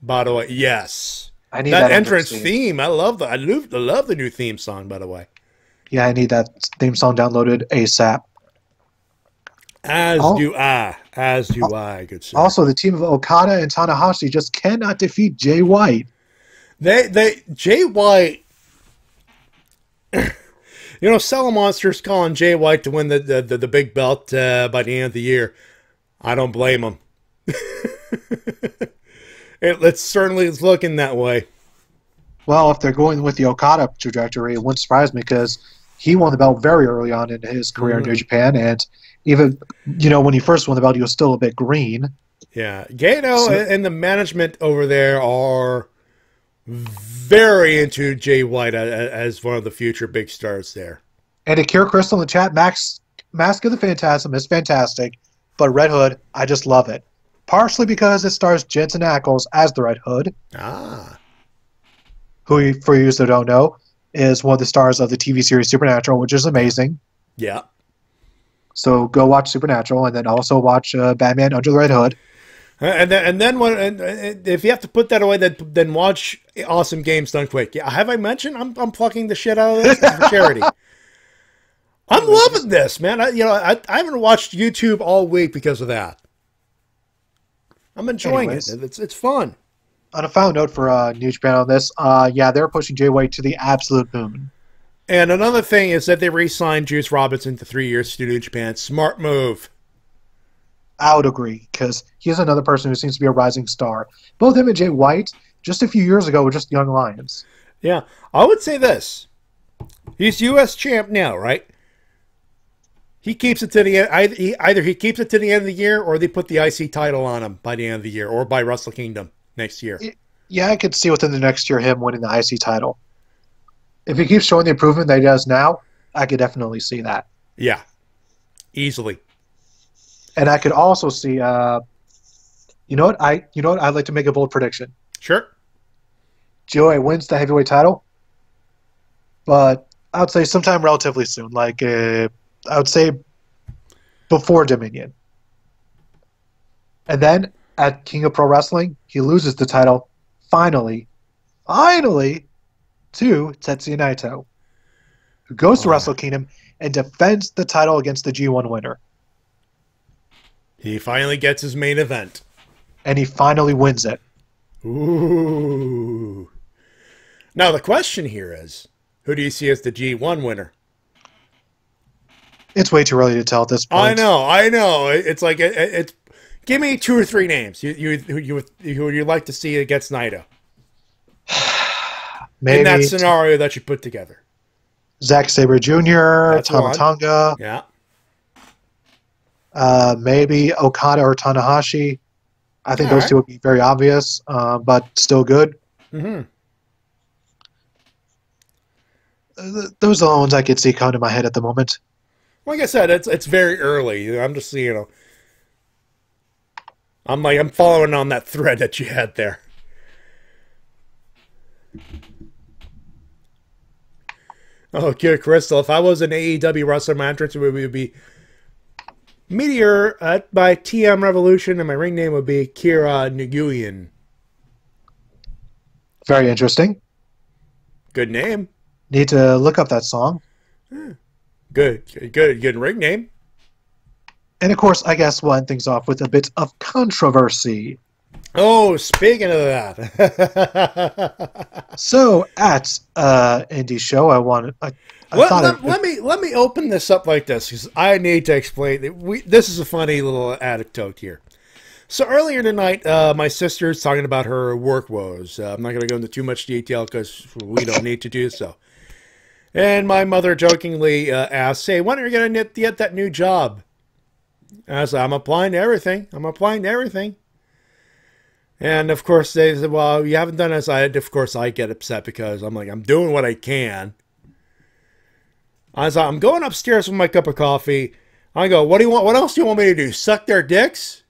by the way, yes. I need that entrance theme. I love that. I love the new theme song, by the way. Yeah, I need that theme song downloaded ASAP. As do I, good sir. Also, the team of Okada and Tanahashi just cannot defeat Jay White. Jay White, Cellar Monster's calling Jay White to win the big belt by the end of the year. I don't blame him. It certainly is looking that way. Well, if they're going with the Okada trajectory, it wouldn't surprise me because he won the belt very early on in his career in New Japan, and even when he first won the belt, he was still a bit green. Yeah, Gato and the management over there are very into Jay White as one of the future big stars there. And Akira Crystal in the chat, Mask of the Phantasm is fantastic, but Red Hood, I just love it. Partially because it stars Jensen Ackles as the Red Hood. Who, for you who don't know, is one of the stars of the TV series Supernatural, which is amazing. Yeah. So go watch Supernatural, and then also watch Batman Under the Red Hood. And if you have to put that away, then watch Awesome Games Done Quick. Yeah, have I mentioned I'm plucking the shit out of this for charity? I'm loving this, man. I haven't watched YouTube all week because of that. I'm enjoying it. It's fun. On a final note for New Japan on this, they're pushing Jay White to the absolute moon. And another thing is that they re-signed Juice Robinson to 3 years to New Japan. Smart move. I would agree, because he's another person who seems to be a rising star. Both him and Jay White, just a few years ago, were just young lions. Yeah, I would say this. He's U.S. champ now, right? He keeps it to the end. Either he keeps it to the end of the year, or they put the IC title on him by the end of the year, or by Wrestle Kingdom next year. Yeah, I could see within the next year him winning the IC title. If he keeps showing the improvement that he does now, I could definitely see that. Yeah, easily. And I could also see, you know what? I'd like to make a bold prediction. Sure. Joey wins the heavyweight title, but I would say sometime relatively soon, like I would say before Dominion. And then at King of Pro Wrestling, he loses the title finally to Tetsuya Naito, who goes to Wrestle Kingdom and defends the title against the G1 winner. He finally gets his main event. And he finally wins it. Ooh. Now the question here is, who do you see as the G1 winner? It's way too early to tell at this point. I know. It's like, it's give me 2 or 3 names who you'd like to see against Naito. Maybe in that scenario that you put together. Zack Sabre Jr., Tama Tonga. Yeah. Maybe Okada or Tanahashi. I think those two would be very obvious, but still good. Mm-hmm. Those are the ones I could see come to my head at the moment. Like I said, it's very early. I'm just, I'm following on that thread that you had there. Oh, good, Crystal. If I was an AEW wrestler, my entrance would be Meteor by TM Revolution, and my ring name would be Kira Nguyen. Very interesting. Good name. Need to look up that song. Good ring name. And of course, I guess we'll end things off with a bit of controversy. Oh, speaking of that. So at Indie Show, let me open this up like this, because I need to explain. This is a funny little anecdote here. So earlier tonight, my sister's talking about her work woes. I'm not going to go into too much detail because we don't need to do so. And my mother jokingly asked, "Hey, when are you going to get that new job?" And I said, "I'm applying to everything. And of course they said, "Well, you haven't done as I did." Of course I get upset because I'm like, I'm doing what I can. I said, "I'm going upstairs with my cup of coffee." I go, "What do you want? What else do you want me to do? Suck their dicks?"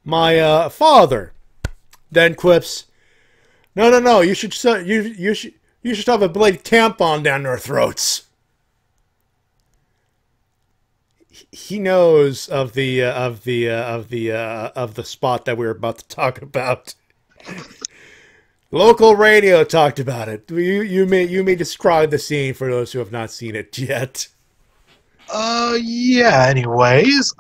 My father then quips, No. You should shove a blade tampon down their throats." He knows of the spot that we were about to talk about. Local radio talked about it. You may describe the scene for those who have not seen it yet. Yeah. Anyways,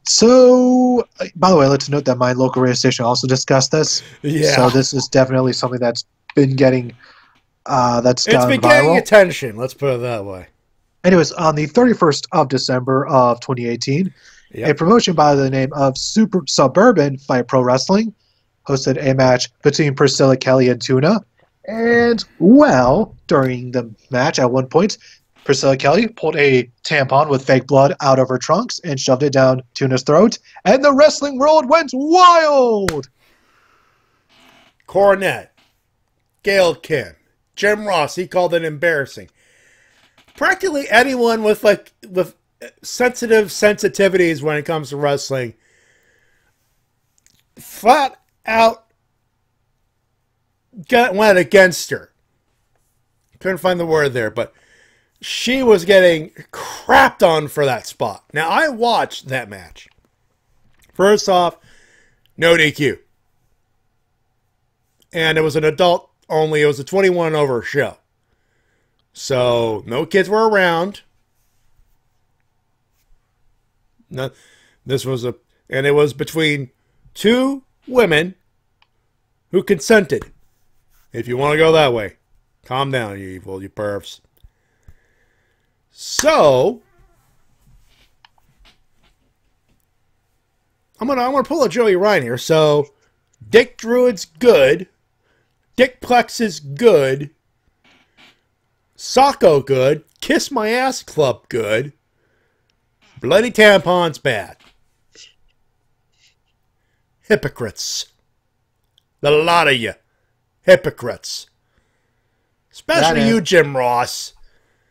so by the way, let's note that my local radio station also discussed this. Yeah. So this is definitely something that's been getting It's been getting viral. attention. Let's put it that way. Anyways, on the 31st of December of 2018, a promotion by the name of Super Suburban Fight Pro Wrestling hosted a match between Priscilla Kelly and Tuna. And, well, during the match, at one point, Priscilla Kelly pulled a tampon with fake blood out of her trunks and shoved it down Tuna's throat, and the wrestling world went wild! Cornette, Gail Kim, Jim Ross, he called it embarrassing. Practically anyone with sensitive sensitivities when it comes to wrestling flat out went against her. Couldn't find the word there, but she was getting crapped on for that spot. Now, I watched that match. First off, no DQ. And it was an adult only. It was a 21 and over show. So, no kids were around. No, and it was between two women who consented. If you want to go that way, calm down, you pervs. So, I'm gonna pull a Joey Ryan here. So, Dick Druid's good. Dick Plex is good. Socko good. Kiss My Ass Club good. Bloody Tampon's bad. Hypocrites. The lot of you. Hypocrites. Especially you, Jim Ross.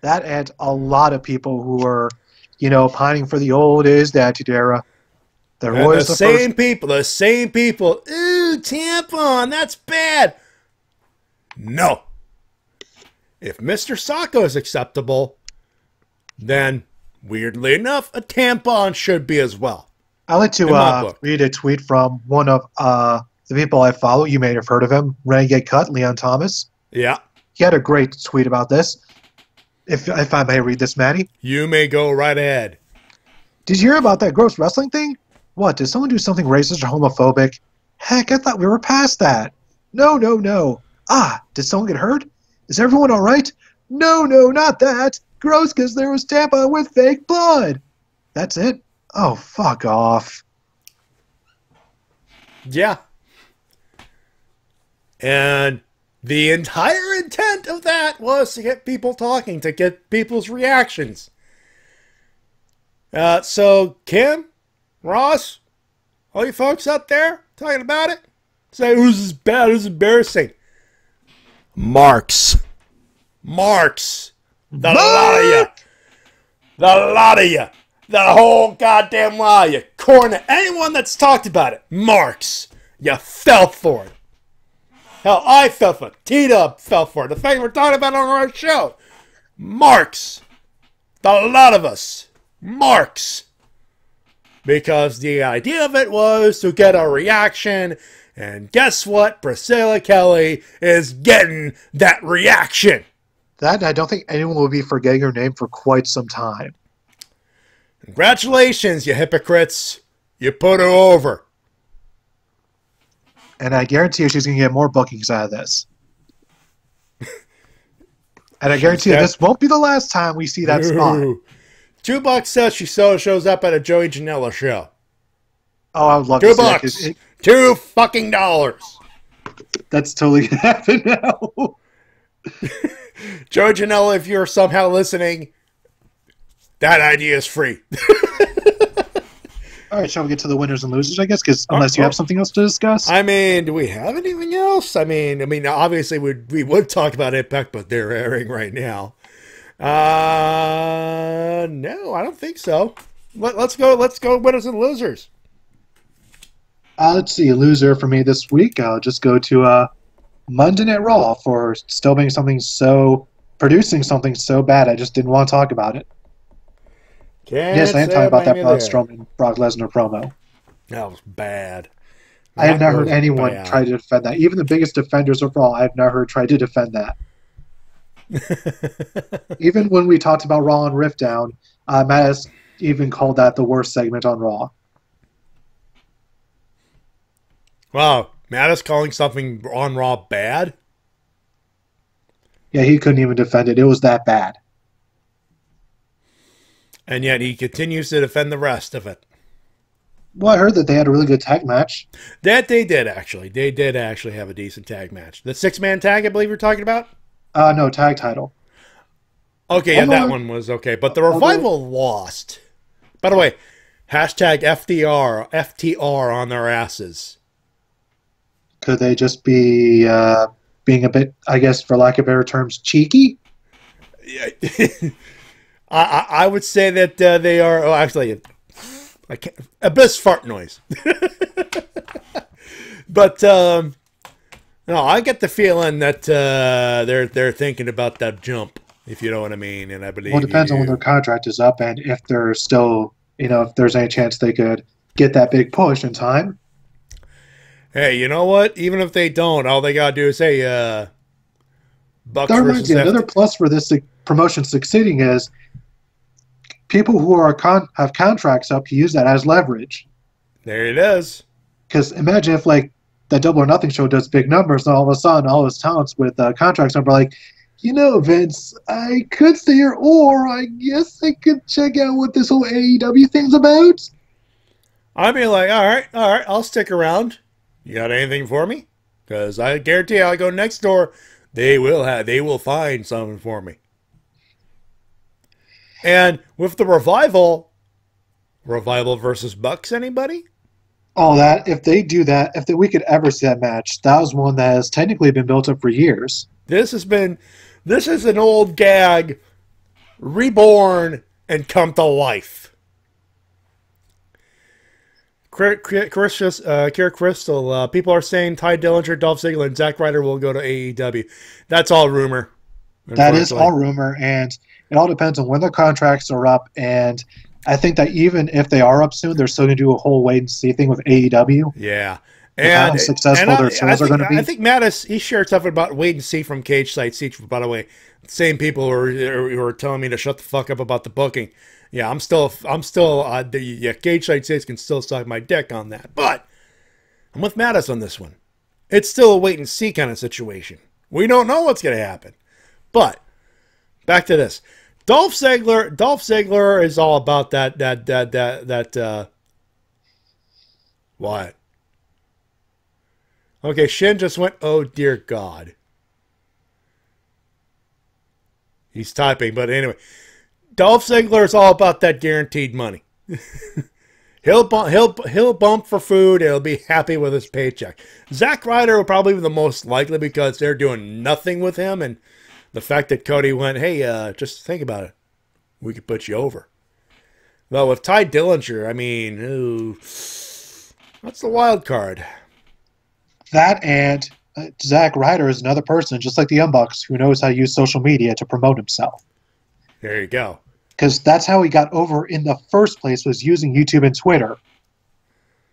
That adds a lot of people who are, pining for the old is Attitude Era. The same people. Ooh, tampon, that's bad. No. If Mr. Socko is acceptable, then, weirdly enough, a tampon should be as well. I like to read a tweet from one of the people I follow. You may have heard of him, Renegade Cut, Leon Thomas. Yeah. He had a great tweet about this. If I may read this, Matty. You may go right ahead. Did you hear about that gross wrestling thing? What, did someone do something racist or homophobic? Heck, I thought we were past that. No. Ah, did someone get hurt? Is everyone all right? No, not that. Gross, because there was tampon with fake blood. That's it? Oh, fuck off. Yeah. And the entire intent of that was to get people talking, to get people's reactions. So, Kim, Ross, all you folks out there talking about it, say, "This is bad, this is embarrassing." Marks. The lot of you. The whole goddamn lot of you. Corner. Anyone that's talked about it. Marks. You fell for it. Hell, I fell for it. T-Dub fell for it. The thing we're talking about on our show. Marks. The lot of us. Marks. Because the idea of it was to get a reaction. And guess what? Priscilla Kelly is getting that reaction. That I don't think anyone will be forgetting her name for quite some time. Congratulations, you hypocrites. You put her over. And I guarantee you she's going to get more bookings out of this. And I guarantee you this won't be the last time we see that spot. $2 says she shows up at a Joey Janela show. Oh, I would love $2. to see that. $2 That's totally going to happen now. Joey Janela, if you're somehow listening, that idea is free. All right, shall we get to the winners and losers, I guess? Because unless you have something else to discuss. I mean, do we have anything else? I mean, obviously we would talk about Impact, but they're airing right now. No, I don't think so. Let's go winners and losers. Let's see, a loser for me this week. I'll just go to Monday Night Raw for still being producing something so bad I just didn't want to talk about it. Yes, I am talking about that Braun Strowman Brock Lesnar promo. That was bad. I have not heard anyone try to defend that. Even the biggest defenders of Raw, I have not heard try to defend that. Even when we talked about Raw and Rift Down, Matt has even called that the worst segment on Raw. Wow, Matt is calling something on Raw bad? Yeah, he couldn't even defend it. It was that bad. And yet he continues to defend the rest of it. Well, I heard that they had a really good tag match. That they did, actually. They did actually have a decent tag match. The 6-man tag, I believe you're talking about? No, tag title. Okay, yeah, that one was okay. But the Revival lost. By the way, hashtag FTR on their asses. Could they just be being a bit, I guess, for lack of better terms, cheeky? I would say that they are. Oh, actually, I can't. Abyss fart noise. But no, I get the feeling that they're thinking about that jump. if you know what I mean. And I believe Well, it depends on when their contract is up and if they're still, if there's any chance they could get that big push in time. Hey, you know what? Even if they don't, all they gotta do is say, Bucks That reminds versus me, another plus for this promotion succeeding is people who are have contracts up use that as leverage. There it is. Because imagine if like that Double or Nothing show does big numbers, and all of a sudden all his talents with contracts up are like, Vince, I could stay here, or I guess I could check out what this whole AEW thing's about. I'd be like, all right, I'll stick around. You got anything for me? Because I guarantee I'll go next door. They will find something for me. And with the revival versus Bucks, anybody? All that, if they do that, we could ever see that match, that was one that has technically been built up for years. This is an old gag reborn and come to life. Kira Crystal, people are saying Ty Dillinger, Dolph Ziggler, and Zack Ryder will go to AEW. That's all rumor. That is all rumor, and it all depends on when the contracts are up. And I think that even if they are up soon, they're still going to do a whole wait and see thing with AEW. Yeah. And how successful their shows are going to be. I think Mattis, he shared something about wait and see from Cage Side Seats. By the way, same people who were telling me to shut the fuck up about the booking. Yeah, I'm still, Cage Side Seats can still suck my dick on that. But I'm with Mattis on this one. It's still a wait and see kind of situation. We don't know what's going to happen. But back to this. Dolph Ziggler is all about that what? Okay, Shin just went, oh dear God. He's typing, but anyway. Dolph Ziggler is all about that guaranteed money. He'll bump for food and he'll be happy with his paycheck. Zack Ryder will probably be the most likely because they're doing nothing with him, and the fact that Cody went, hey, just think about it. We could put you over. Well, with Ty Dillinger, I mean, what's the wild card? That and Zack Ryder is another person, just like the Young Bucks, who knows how to use social media to promote himself. There you go. Because that's how he got over in the first place, was using YouTube and Twitter.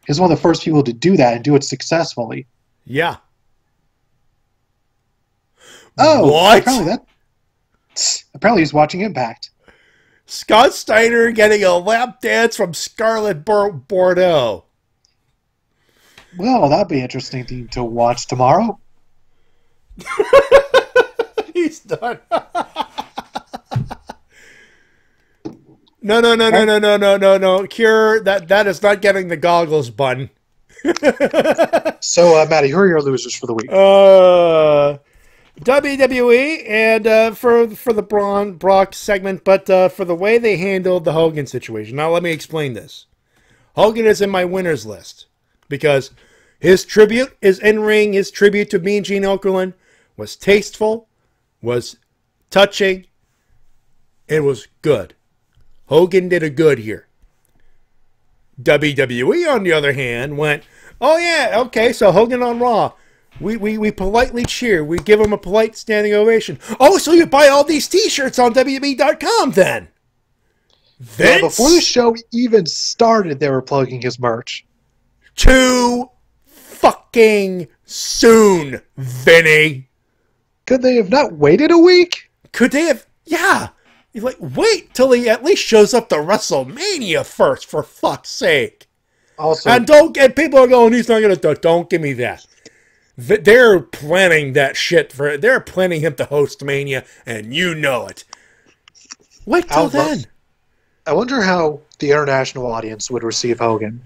He's one of the first people to do that and do it successfully. Yeah. Oh, what? Apparently he's watching Impact. Scott Steiner getting a lap dance from Scarlett Bordeaux. Well, that'd be interesting to watch tomorrow. He's done. No. Cure, that is not getting the goggles bun. So, Matty, who are your losers for the week? WWE, and for the Brock segment, but for the way they handled the Hogan situation. Now, let me explain this. Hogan is in my winners list because his tribute, his in-ring, his tribute to Mean Gene Okerlund was tasteful, was touching, it was good. Hogan did a good here. WWE, on the other hand, went, oh yeah, okay, so Hogan on Raw. We politely cheer. We give him a polite standing ovation. Oh, so you buy all these t-shirts on WWE.com then? Yeah, before the show even started, they were plugging his merch. Too fucking soon, Vinny. Could they have not waited a week? Could they have? Yeah. Like, wait till he at least shows up to WrestleMania first, for fuck's sake. Also, and people are going, he's not gonna. Don't give me that. They're planning that shit they're planning him to host Mania, and you know it. Wait till then. I wonder how the international audience would receive Hogan.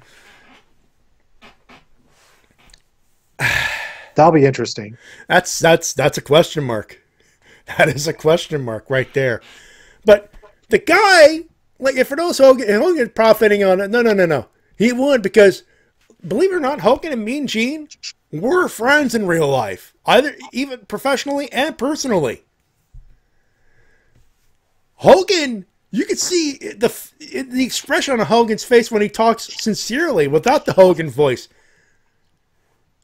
That'll be interesting. That's a question mark. That is a question mark right there. But the guy, like, if it was Hogan profiting on it, no. He would, because, believe it or not, Hogan and Mean Gene were friends in real life, even professionally and personally. Hogan, you could see the expression on Hogan's face when he talks sincerely without the Hogan voice.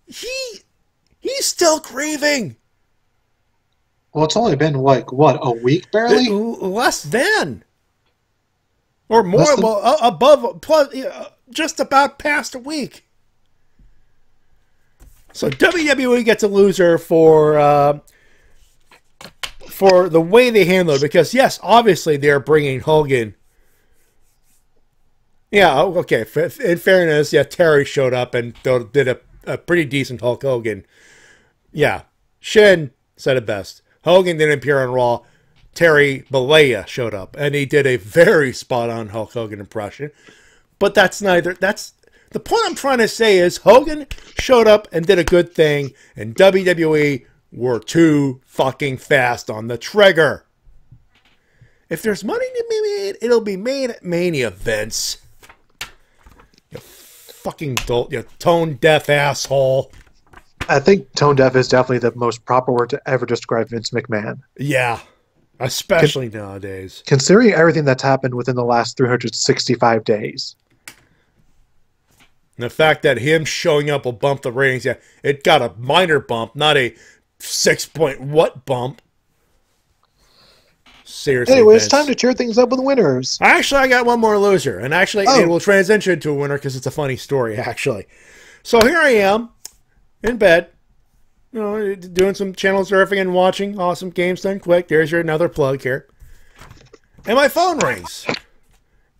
He's still grieving. Well, it's only been like, what, a week barely? Less than. Or more, Less than- well, above, plus, just about past a week. So WWE gets a loser for the way they handle it. Because, yes, obviously they're bringing Hogan. Yeah, okay. In fairness, yeah, Terry showed up and did a pretty decent Hulk Hogan. Yeah, Shin said it best. Hogan didn't appear on Raw. Terry Bollea showed up, and he did a very spot-on Hulk Hogan impression. But that's neither. That's the point I'm trying to say is Hogan showed up and did a good thing, and WWE were too fucking fast on the trigger. If there's money to be made, it'll be made at Mania, Vince. You fucking dolt, you tone-deaf asshole. I think tone deaf is definitely the most proper word to ever describe Vince McMahon. Yeah, especially nowadays. Considering everything that's happened within the last 365 days. And the fact that him showing up will bump the ratings, yeah, it got a minor bump, not a 6-point what bump. Seriously, Anyway, Vince. it's time to cheer things up with winners. Actually, I got one more loser. And actually, it will transition to a winner because it's a funny story, actually. So here I am, in bed, doing some channel surfing and watching awesome games done quick. There's your another plug here. And my phone rings.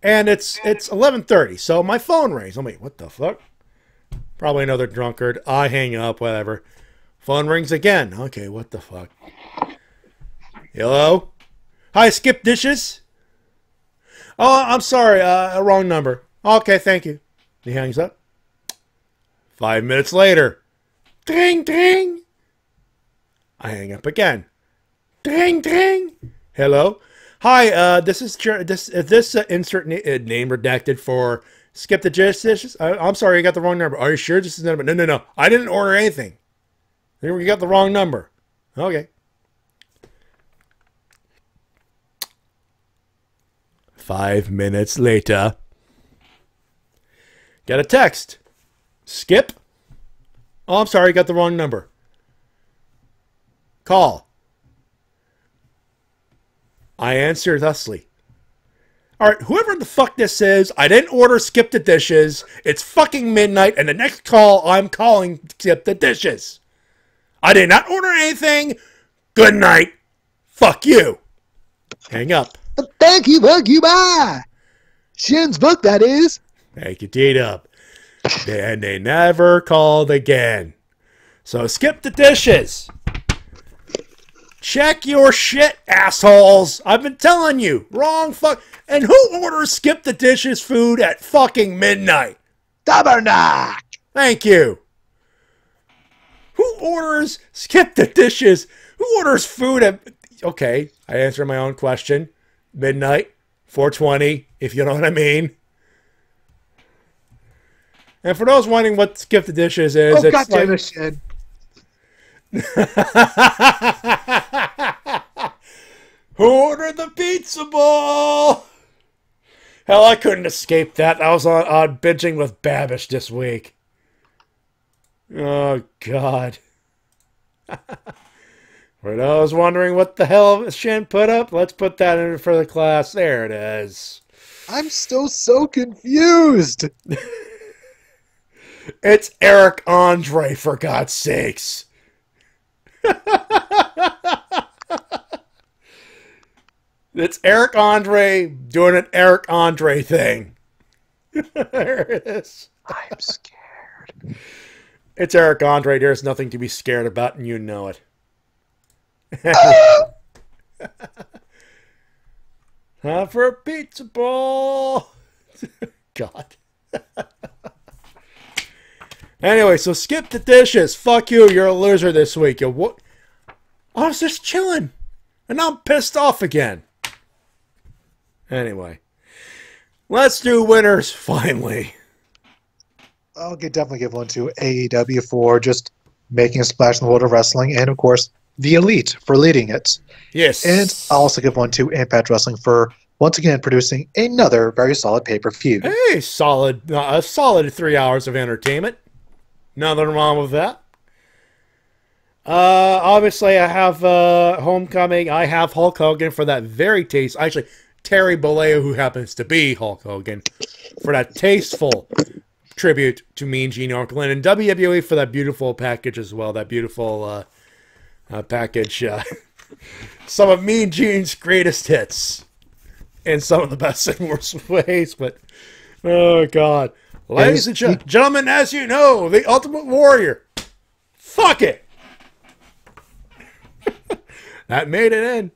And it's 11:30, so my phone rings. I'm like, what the fuck? Probably another drunkard. I hang up, whatever. Phone rings again. Okay, what the fuck? Hello? Hi, Skip Dishes? Oh, I'm sorry, wrong number. Okay, thank you. He hangs up. 5 minutes later. Ding, ding. I hang up again. Ding, ding. Hello? Hi, this insert name redacted for Skip the Dishes. I'm sorry, you got the wrong number. Are you sure this is number? No. I didn't order anything. You got the wrong number. Okay. 5 minutes later. Got a text. Skip? Oh, I'm sorry, you got the wrong number. Call. I answer thusly. Alright, whoever the fuck this is, I didn't order Skip the Dishes. It's fucking midnight, and the next call, I'm calling Skip the Dishes. I did not order anything. Good night. Fuck you. Hang up. Thank you, bye. Shin's book, that is. Thank you, D-Dub. And they never called again. So Skip the Dishes. Check your shit, assholes. I've been telling you. Wrong fuck. And who orders Skip the Dishes food at fucking midnight? Tabernacle. Thank you. Who orders Skip the Dishes? Who orders food at... Okay, I answer my own question. Midnight, 4:20, if you know what I mean. And for those wondering what Skip the Dishes is, it's goddamn like... it, Shin. Who ordered the pizza bowl? Hell, I couldn't escape that. I was on binging with Babish this week. Oh, God. For those wondering what the hell Shin put up, let's put that in for the class. There it is. I'm still so confused. It's Eric Andre, for God's sakes. It's Eric Andre doing an Eric Andre thing. There it is. I'm scared. It's Eric Andre. There's nothing to be scared about, and you know it. Time for a pizza bowl. God. Anyway, so Skip the Dishes. Fuck you. You're a loser this week. What? I was just chilling. And now I'm pissed off again. Anyway. Let's do winners, finally. I'll definitely give one to AEW for just making a splash in the world of wrestling. And, of course, The Elite for leading it. Yes. And I'll also give one to Impact Wrestling for, once again, producing another very solid pay-per-view. Hey, solid. A solid 3 hours of entertainment. Nothing wrong with that. Obviously, I have Homecoming. I have Hulk Hogan for that very taste. Actually, Terry Bollea, who happens to be Hulk Hogan, for that tasteful tribute to Mean Gene Okerlund, and WWE for that beautiful package as well. That beautiful package. Some of Mean Gene's greatest hits, in some of the best and worst ways. But oh god, ladies and gentlemen, as you know, the Ultimate Warrior. Fuck it. That made it in.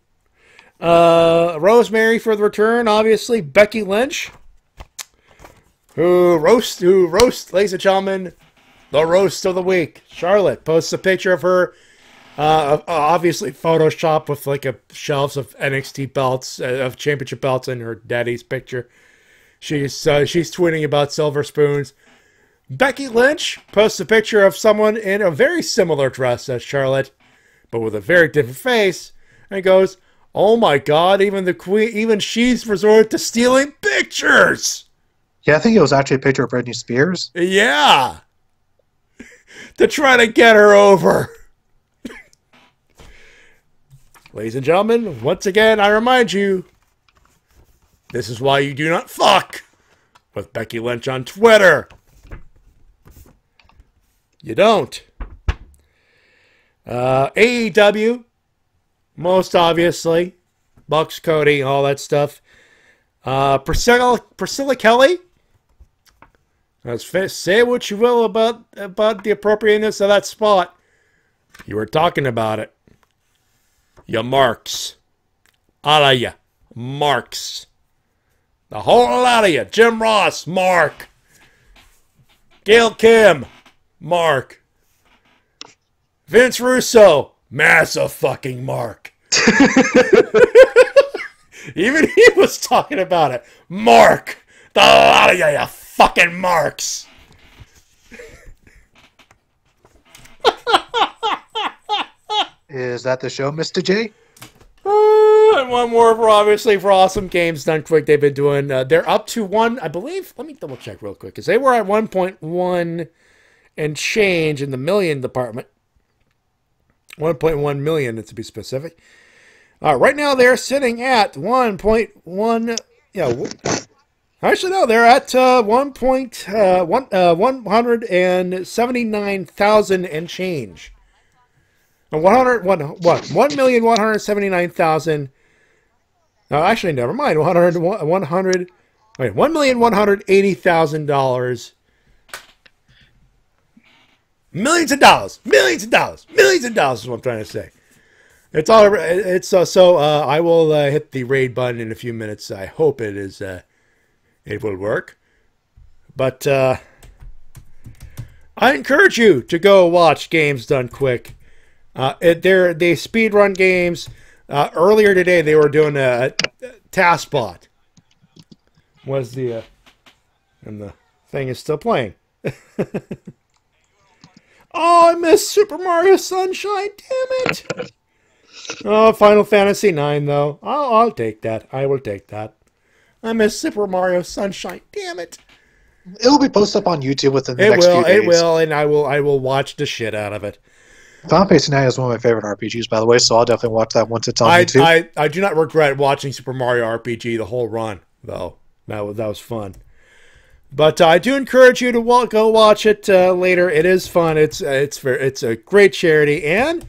Rosemary for the return, obviously. Becky Lynch, who roast, ladies and gentlemen, the roast of the week. Charlotte posts a picture of her, obviously photoshopped with like a shelves of NXT belts, of championship belts, in her daddy's picture. She's tweeting about silver spoons. Becky Lynch posts a picture of someone in a very similar dress as Charlotte, but with a very different face, and goes, "Oh my god, even the queen, even she's resorted to stealing pictures." Yeah, I think it was actually a picture of Britney Spears. Yeah. To try to get her over. Ladies and gentlemen, once again, I remind you, this is why you do not fuck with Becky Lynch on Twitter. You don't. AEW, most obviously. Bucks, Cody, all that stuff. Priscilla Kelly. Say what you will about the appropriateness of that spot. You were talking about it. You marks. All of you. Marks. The whole lot of you. Jim Ross, Mark. Gail Kim, Mark. Vince Russo, massive fucking mark. Even he was talking about it. Mark. The lot of you fucking marks. Is that the show, Mr. J? And one more for Awesome Games Done Quick. They've been doing, they're up to one, I believe, let me double check real quick, because they were at 1.1 and change in the million department. 1.1 million, to be specific. Right now they're sitting at 1.1, actually no, they're at 179,000 and change. 1,179,000. No, actually, never mind. $1,180,000. Millions of dollars is what I'm trying to say. It's all. It's so. I will hit the raid button in a few minutes. I hope it is. It will work. But I encourage you to go watch Games Done Quick. They speedrun games. Earlier today, they were doing a TaskBot. Was the and the thing is still playing. Oh, I missed Super Mario Sunshine. Damn it! Oh, Final Fantasy IX though. I'll take that. I will take that. I missed Super Mario Sunshine. Damn it! It'll be posted up on YouTube within the next few days. It will, and I will watch the shit out of it. Final Fantasy IX is one of my favorite RPGs, by the way, so I'll definitely watch that once it's on YouTube. I do not regret watching Super Mario RPG the whole run, though. That was fun. But I do encourage you to go watch it later. It is fun. It's a great charity, and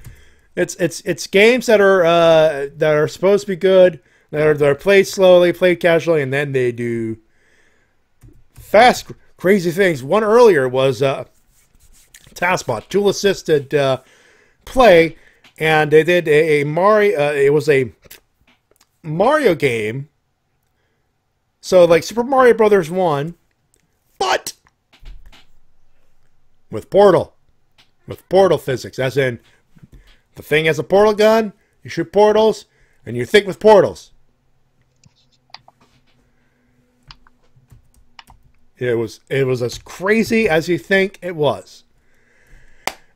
it's games that are supposed to be good, that are played slowly, played casually, and then they do fast, crazy things. One earlier was TaskBot, tool assisted play, and they did a Mario. It was a Mario game, so like Super Mario Brothers 1, but with portal physics, as in the thing has a portal gun, you shoot portals, and you think with portals. It was as crazy as you think it was.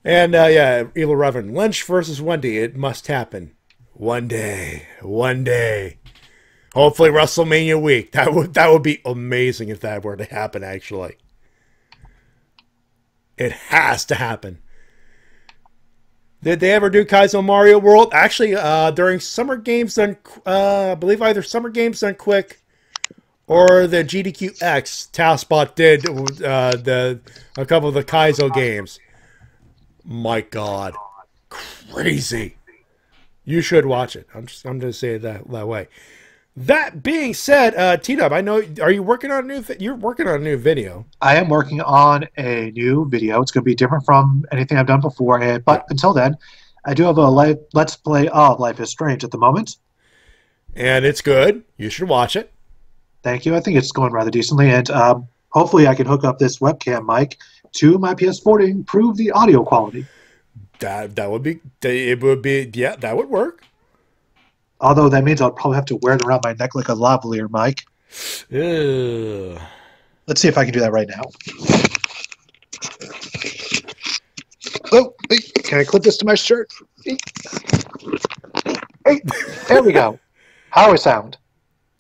And Evil Reverend, Lynch versus Wendy. It must happen one day. One day. Hopefully WrestleMania week. That would be amazing if that were to happen. Actually, it has to happen. Did they ever do Kaizo Mario World? Actually, during Summer Games Done, I believe either Summer Games Done Quick or the GDQX, TaskBot did a couple of the Kaizo games. My God, crazy! You should watch it. I'm going to say it that way. That being said, T-Dub, I know, are you working on a new? You're working on a new video. I am working on a new video. It's going to be different from anything I've done before. But until then, I do have a Let's Play of Life is Strange at the moment. And it's good. You should watch it. Thank you. I think it's going rather decently. And hopefully I can hook up this webcam mic to my PS4 to improve the audio quality. That would be, yeah, that would work. Although that means I'll probably have to wear it around my neck like a lavalier mic. Ew. Let's see if I can do that right now. Oh, hey, can I clip this to my shirt? Hey, there we go. How do I sound?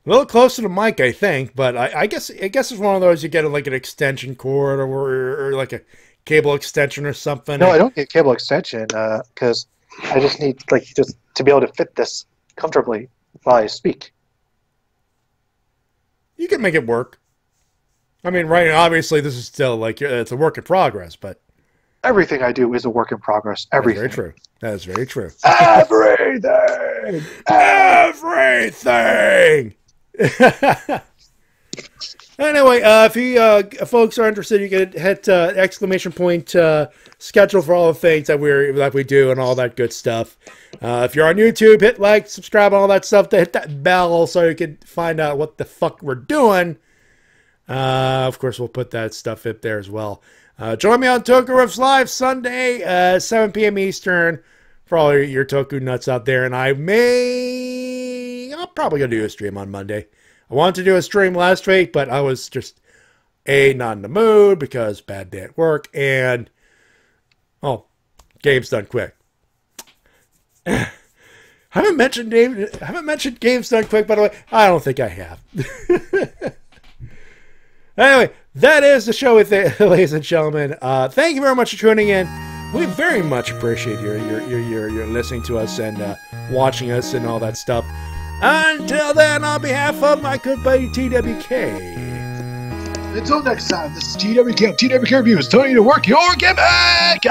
A little closer to the mic, I think, but I guess it's one of those you get like an extension cord or like a cable extension or something. No, I don't need cable extension because I just need just to be able to fit this comfortably while I speak. You can make it work. I mean, right now, obviously, this is still it's a work in progress, but everything I do is a work in progress. Everything. That's very true. That is very true. Everything. Everything. Anyway, if you folks are interested, you can hit exclamation point schedule for all the things that we do and all that good stuff. If you're on YouTube, hit like, subscribe, and all that stuff. To hit that bell so you can find out what the fuck we're doing. Of course, we'll put that stuff up there as well. Join me on Toku Riffs Live Sunday, 7 p.m. Eastern, for all your Toku nuts out there. And I'm probably going to do a stream on Monday. I wanted to do a stream last week, but I was just, not in the mood because bad day at work, and, game's done quick. haven't mentioned game's done quick, by the way. I don't think I have. Anyway, that is the show with it, ladies and gentlemen. Thank you very much for tuning in. We very much appreciate your listening to us and watching us and all that stuff. Until then, on behalf of my good buddy TWK. Until next time, this is TWK. TWK Reviews, telling you to work your gimmick.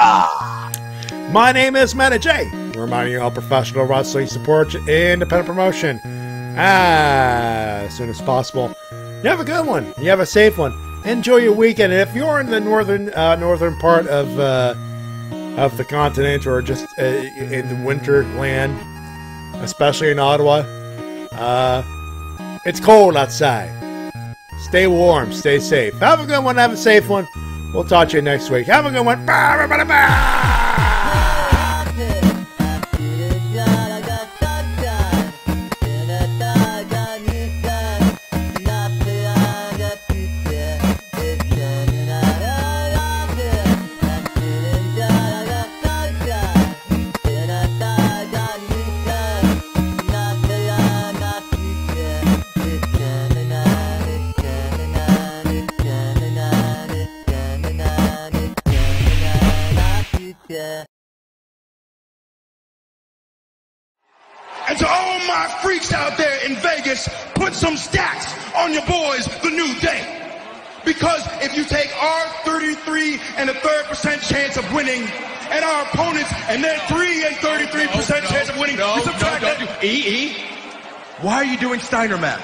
My name is Matty Jay. Reminding you all professional wrestling support independent promotion as soon as possible. You have a good one. You have a safe one. Enjoy your weekend. And if you're in the northern part of the continent or just in the winter land, especially in Ottawa, it's cold outside. Stay warm. Stay safe. Have a good one. Have a safe one. We'll talk to you next week. Have a good one. Bye, everybody. Bye. And to all my freaks out there in Vegas, put some stats on your boys the New Day. Because if you take our 33 and a third % chance of winning, and our opponents and their 3 and 33% chance of winning, you subtract that. Why are you doing Steiner math?